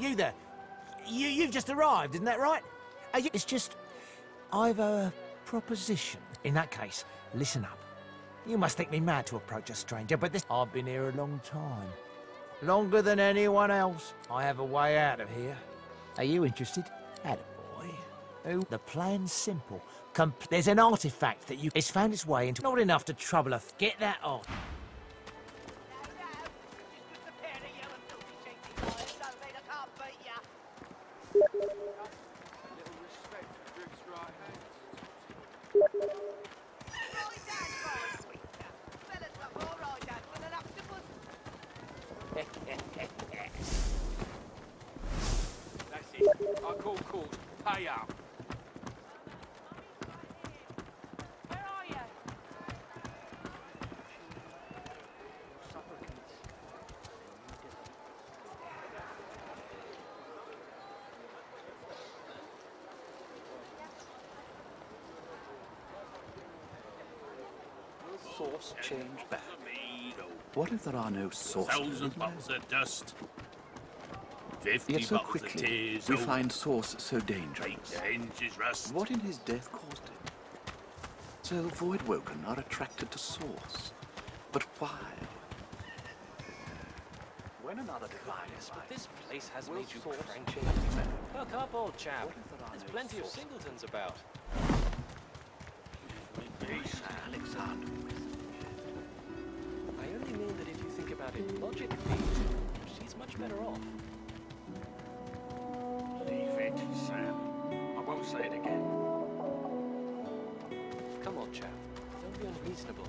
H: You there. You've just arrived, isn't that right? It's just... I've a proposition. In that case, listen up. You must think me mad to approach a stranger, but this... I've been here a long time. Longer than anyone else. I have a way out of here. Are you interested? Attaboy. The plan's simple. There's an artifact that you... It's found its way into... Not enough to trouble a... Get that on.
M: That's it. I call court. Pay up.
T: Where are you?
K: Source change back. What if there are no sources?
C: 1,000 bottles of dust. 50
K: Yet so
C: bottles of
K: quickly
C: tears.
K: we find Source so dangerous.
C: The hinges rust.
K: What in his death caused it? So Voidwoken are attracted to Source. But why? When another divine is
D: But this place has
K: will
D: made you
K: Source
D: cranky.
K: change back?
D: Perk up, old chap.
K: What if there are
D: There's
K: no
D: plenty of
K: sources?
D: singletons about.
K: Alexander.
D: I only mean that if you think about it logically, she's much better off.
K: Leave it, Sam. I won't say it again.
D: Come on, chap. Don't be unreasonable.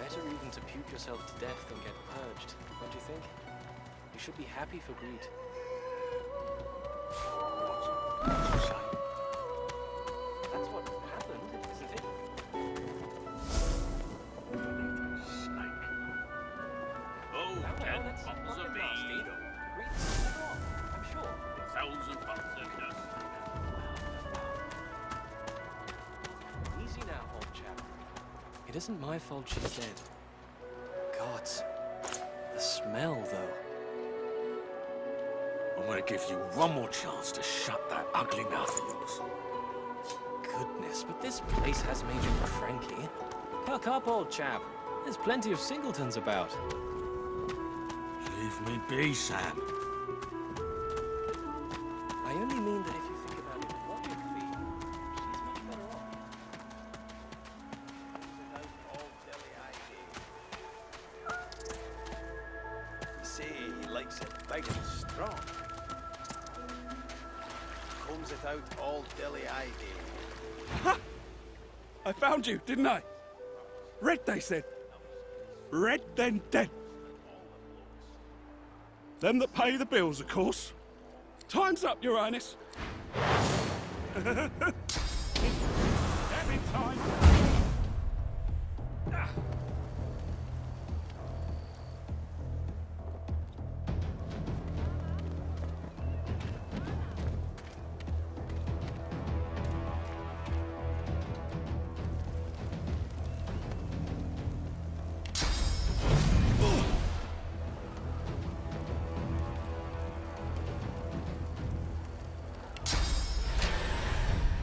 D: Better even to puke yourself to death than get purged, don't you think? You should be happy for greed.
K: What's you say?
D: That's what happened, isn't it?
K: Snake.
C: Oh, 10 bottles of mead.
D: Greed's better off, I'm sure.
C: 1,000 bottles of dust.
D: Easy now, old chap. It isn't my fault she's dead. Gods. The smell, though.
K: I'm gonna give you one more chance to shut that ugly mouth of yours.
D: Goodness, but this place has made you cranky. Perk up, old chap. There's plenty of singletons about.
K: Leave me be, Sam.
D: I only mean that if you think about it logically, she's much better off.
K: See, he likes it big and strong. Comes it out all dilly ivy.
J: Ha! I found you, didn't I? Red, they said. Red, then dead. Them that pay the bills, of course. Time's up, Your Highness. Every time.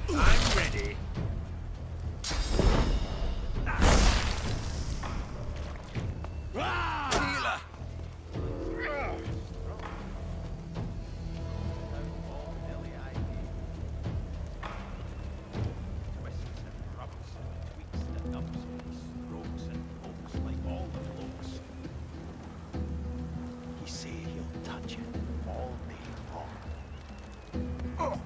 N: I'm ready.
J: Healer!
K: He say he'll touch it all day long.
J: Oh.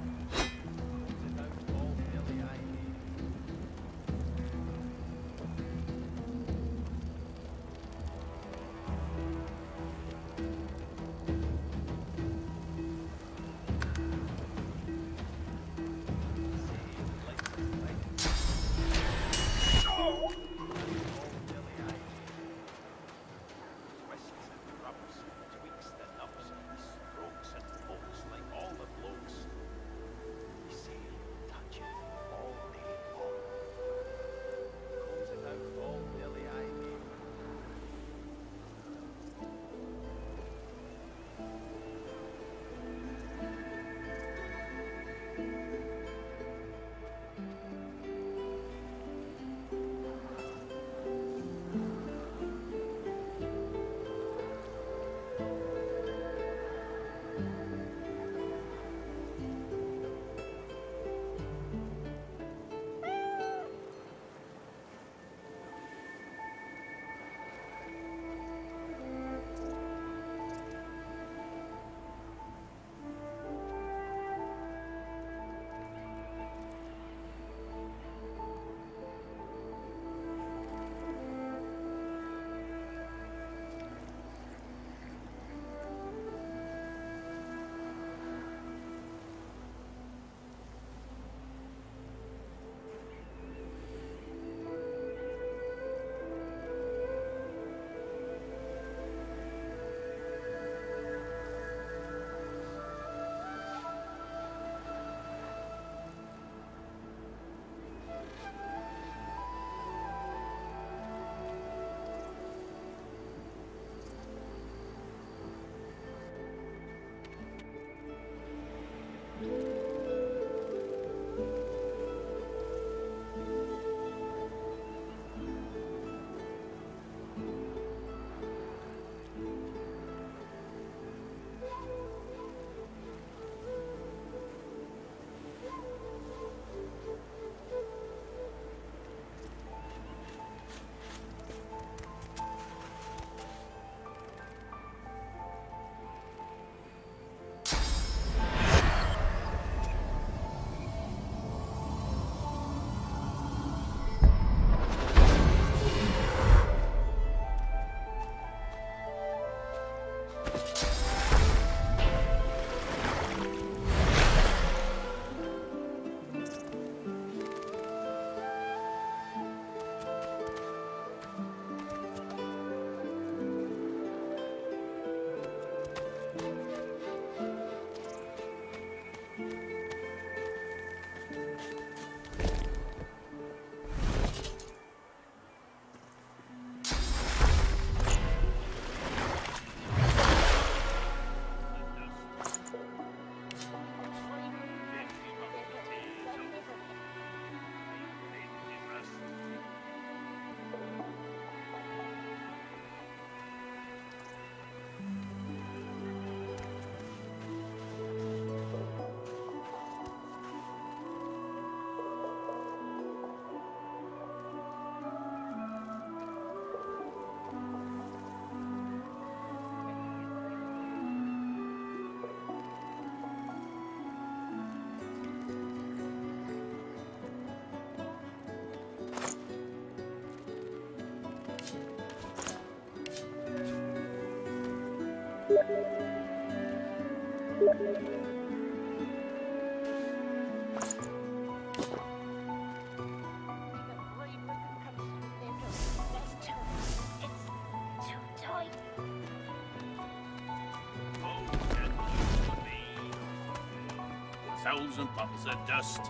C: Thousand bubbles of dust.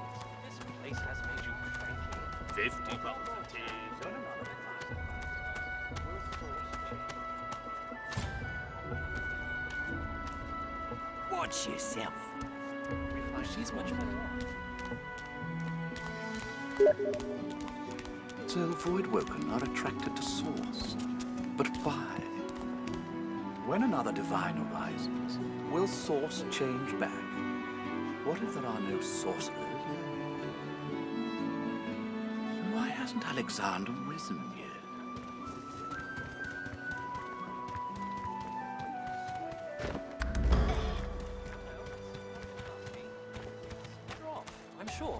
D: This place has made you cranky.
C: 50 bubbles of tears.
N: Watch yourself.
D: She's much better off.
K: So Voidwoken are attracted to Source. But why? When another divine arises, will Source change back? What if there are no sorcerers? Why hasn't Alexander risen yet?
D: I'm sure.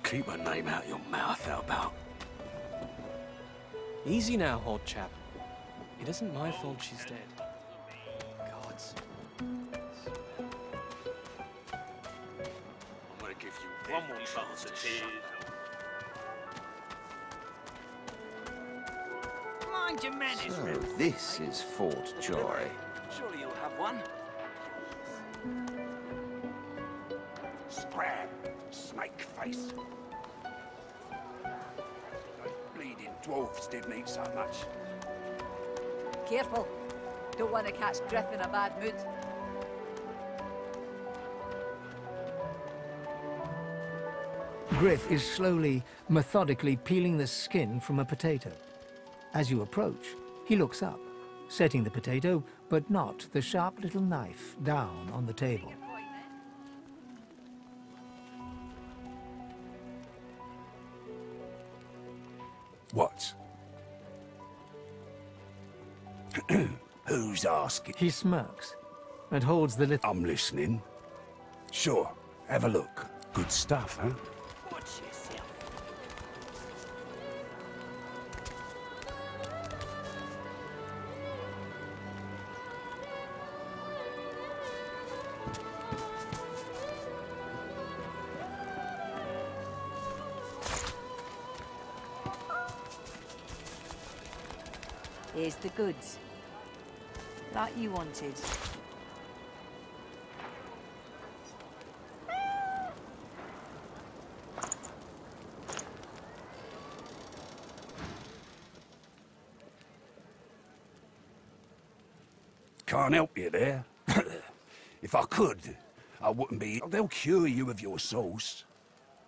N: Keep her name out your mouth, how about?
D: Easy now, old chap. It isn't my fault she's dead. Gods.
N: I'm gonna give you one more chance to shut up. Mind your manners,
B: So, this is Fort Joy.
N: Surely you'll have one. Scram, snake face. Those bleeding dwarves didn't eat so much.
W: Careful. Don't want to catch Griff in a bad mood.
F: Griff is slowly, methodically peeling the skin from a potato. As you approach, he looks up, setting the potato, but not the sharp little knife, down on the table.
N: What? Who's asking?
F: He smirks and holds the little...
N: I'm listening. Sure, have a look. Good stuff, huh?
W: Watch yourself. Here's the goods. Like you wanted.
N: Can't help you there. If I could, I wouldn't be... They'll cure you of your sauce.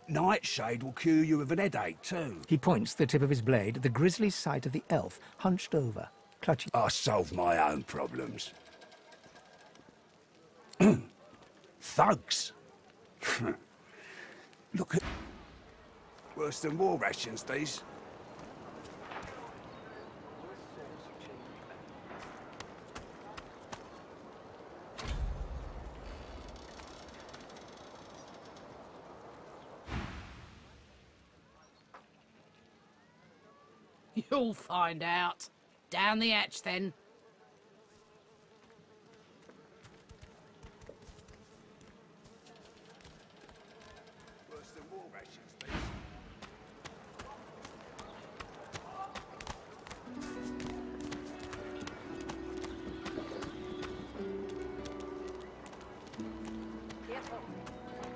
N: Nightshade will cure you of an headache, too.
F: He points the tip of his blade at the grisly sight of the elf, hunched over, clutching...
N: I solve my own problems. Thugs. Look at... Worse than war rations, these.
E: You'll find out. Down the hatch, then.
N: Worse than war rations, these.
W: Careful.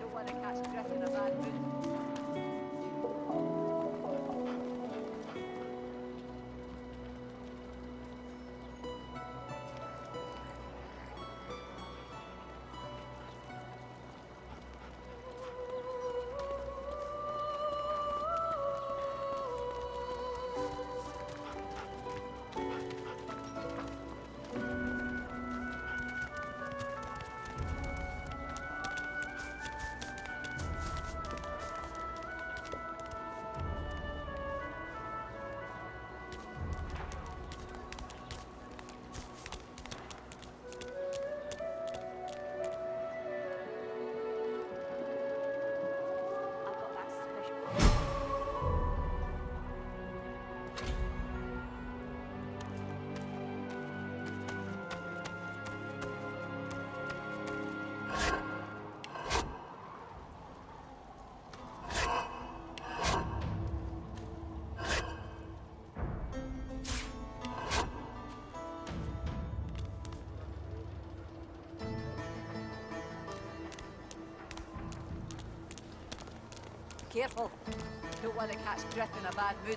W: Don't want to catch Griff in a bad mood. careful. Don't want to catch Griff in a bad mood.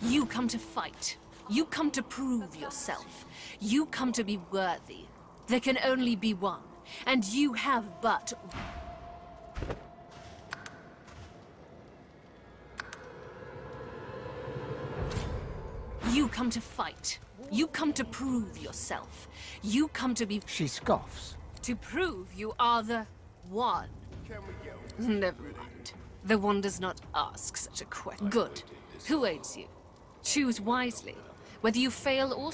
I: You come to fight. You come to prove yourself. You come to be worthy. There can only be one, and you have but... You come to fight. You come to prove yourself. You come to be...
F: She scoffs.
I: To prove you are the one. Never mind. The one does not ask such a question. Good. Who aids you? Choose wisely, whether you fail or...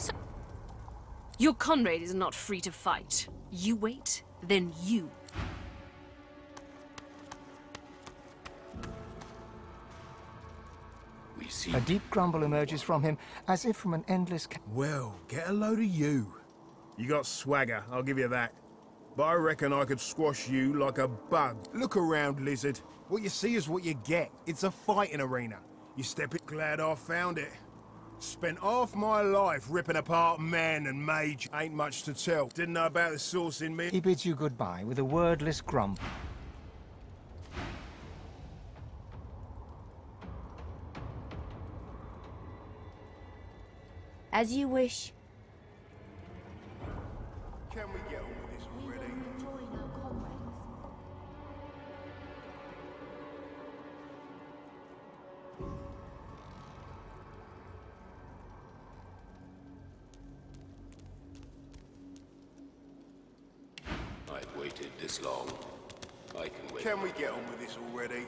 I: Your comrade is not free to fight. You wait, then you.
N: We see.
F: A deep grumble emerges from him, as if from an endless...
H: Well, get a load of you. You got swagger, I'll give you that. But I reckon I could squash you like a bug. Look around, lizard. What you see is what you get. It's a fighting arena. You step it. Glad I found it. Spent half my life ripping apart men and mage. Ain't much to tell. Didn't know about the sauce in me.
F: He bids you goodbye with a wordless grumble.
P: As you wish.
H: Can we get on with this already?
P: Join our comrades.
N: I've waited this long. I can wait.
H: Can we get on with this already?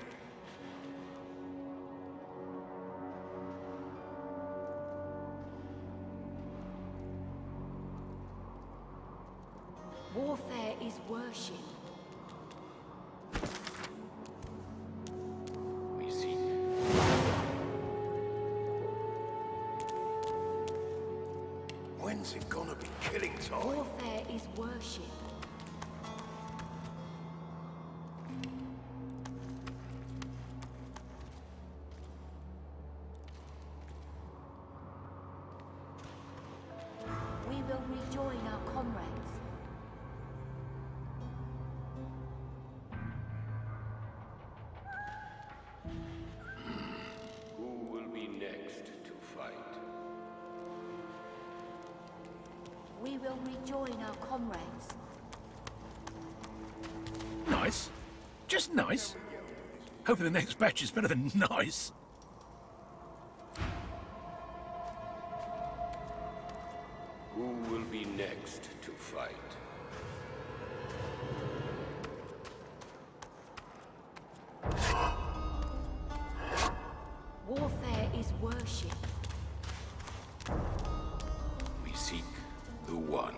P: Warfare is worship.
N: We seek.
H: When's it gonna be killing time?
P: Warfare is worship. We will rejoin our comrades.
N: Who will be next to fight?
P: We will rejoin our comrades.
O: Nice. Just nice. Hoping the next batch is better than nice.
N: Who will be next to fight?
P: Warfare is worship.
N: We seek the one.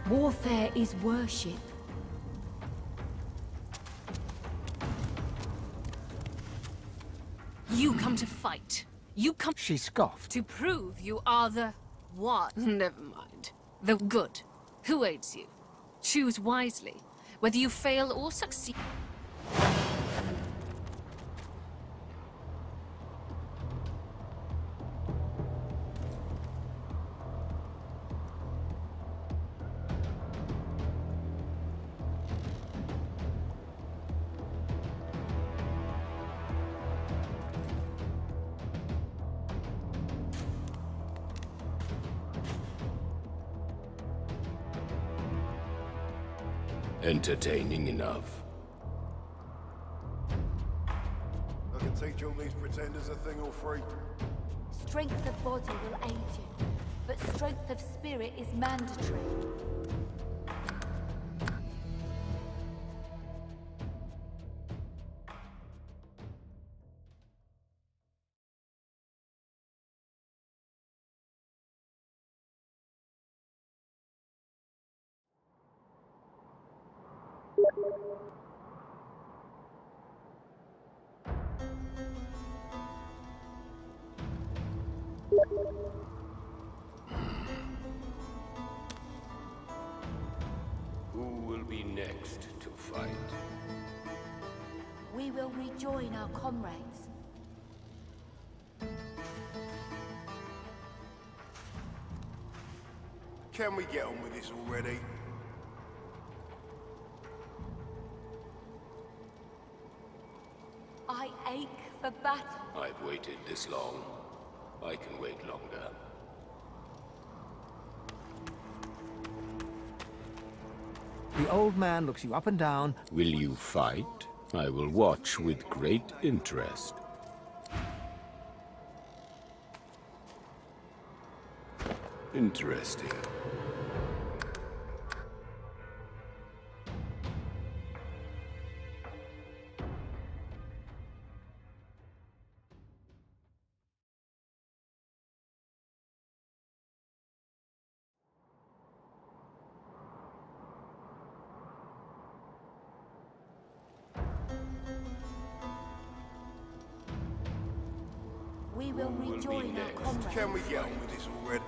P: Warfare is worship.
I: You come to fight. You come...
F: She scoffed.
I: To prove you are the one. Never mind. The good. Who aids you? Choose wisely, whether you fail or succeed.
N: Entertaining enough.
H: I can teach all these pretenders a thing or three.
P: Strength of body will aid you, but strength of spirit is mandatory.
L: Who will be next to fight?
P: We will rejoin our comrades.
O: Can we get on with this already?
P: I ache for battle.
L: I've waited this long. I can wait longer.
F: The old man looks you up and down.
L: Will you fight? I will watch with great interest. Interesting.
P: We will rejoin our comrades.
O: Can we get on with this already?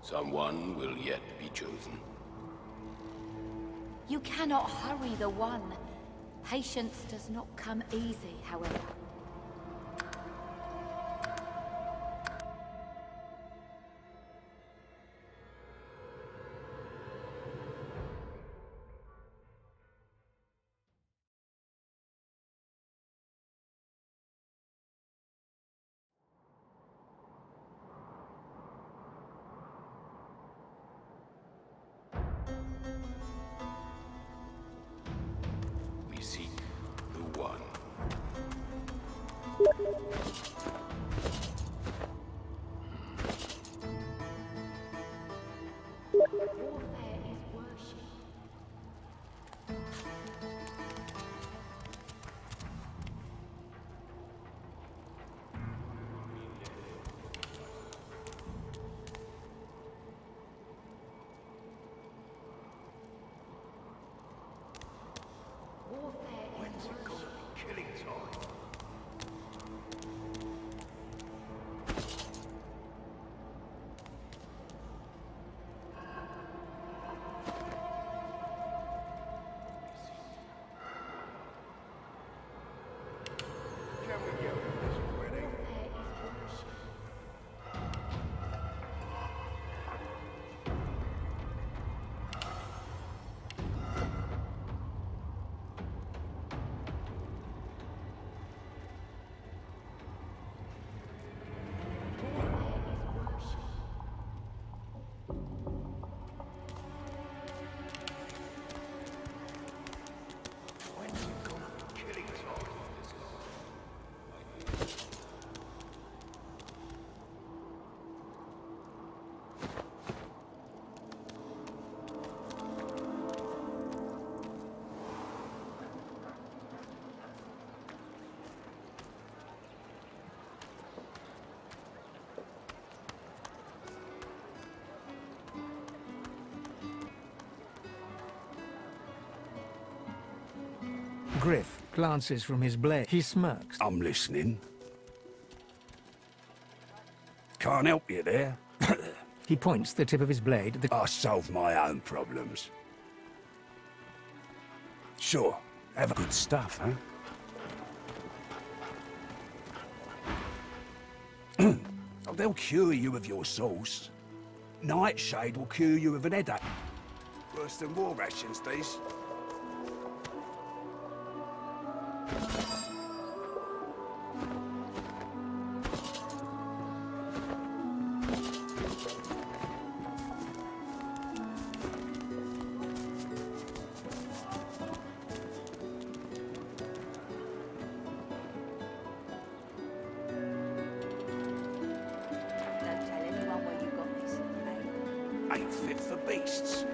L: Someone will yet be chosen.
P: You cannot hurry the one. Patience does not come easy, however.
L: We seek the one.
P: Warfare is worship. Warfare is worship.
N: Killing time.
F: Griff glances from his blade. He smirks.
N: I'm listening. Can't help you there.
F: He points the tip of his blade at the...
N: I solve my own problems. Sure, have a good stuff, huh? They'll cure you of your sauce. Nightshade will cure you of an headache. Worse than war rations, these.
P: Don't tell anyone where you got this.
N: Ain't fit for beasts.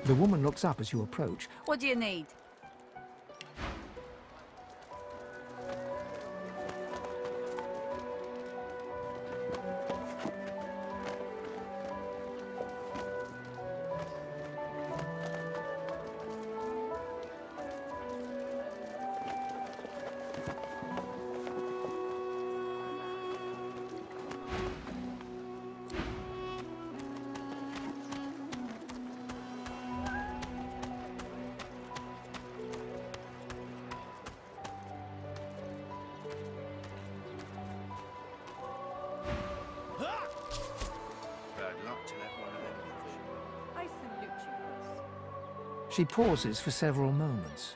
F: The woman looks up as you approach.
W: What do you need?
F: She pauses for several moments.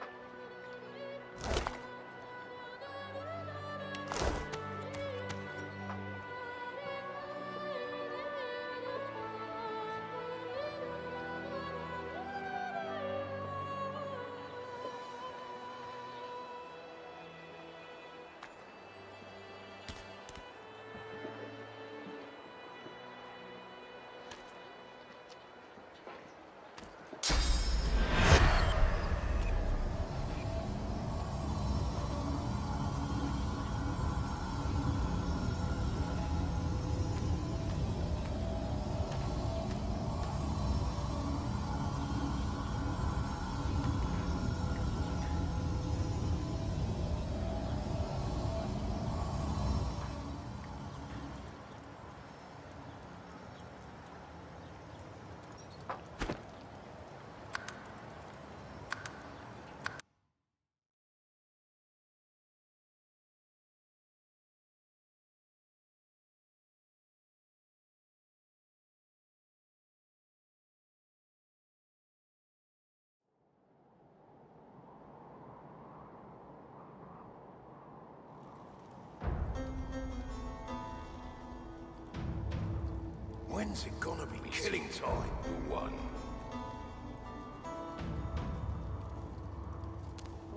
O: When's it gonna be killing time?
L: The one.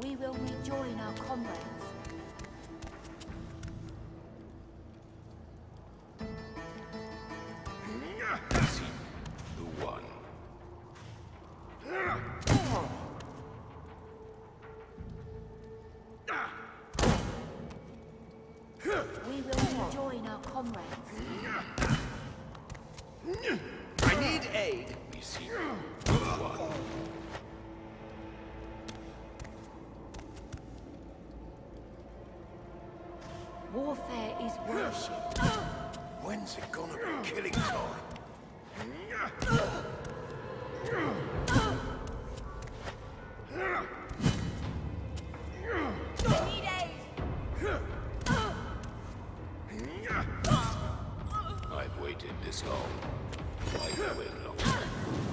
P: We will rejoin our comrades.
L: The one.
P: We will rejoin our comrades.
B: I need aid.
L: We seek the one.
P: Warfare is worship.
O: When's it gonna be killing time?
P: Need aid.
L: I've waited this long. I will longer.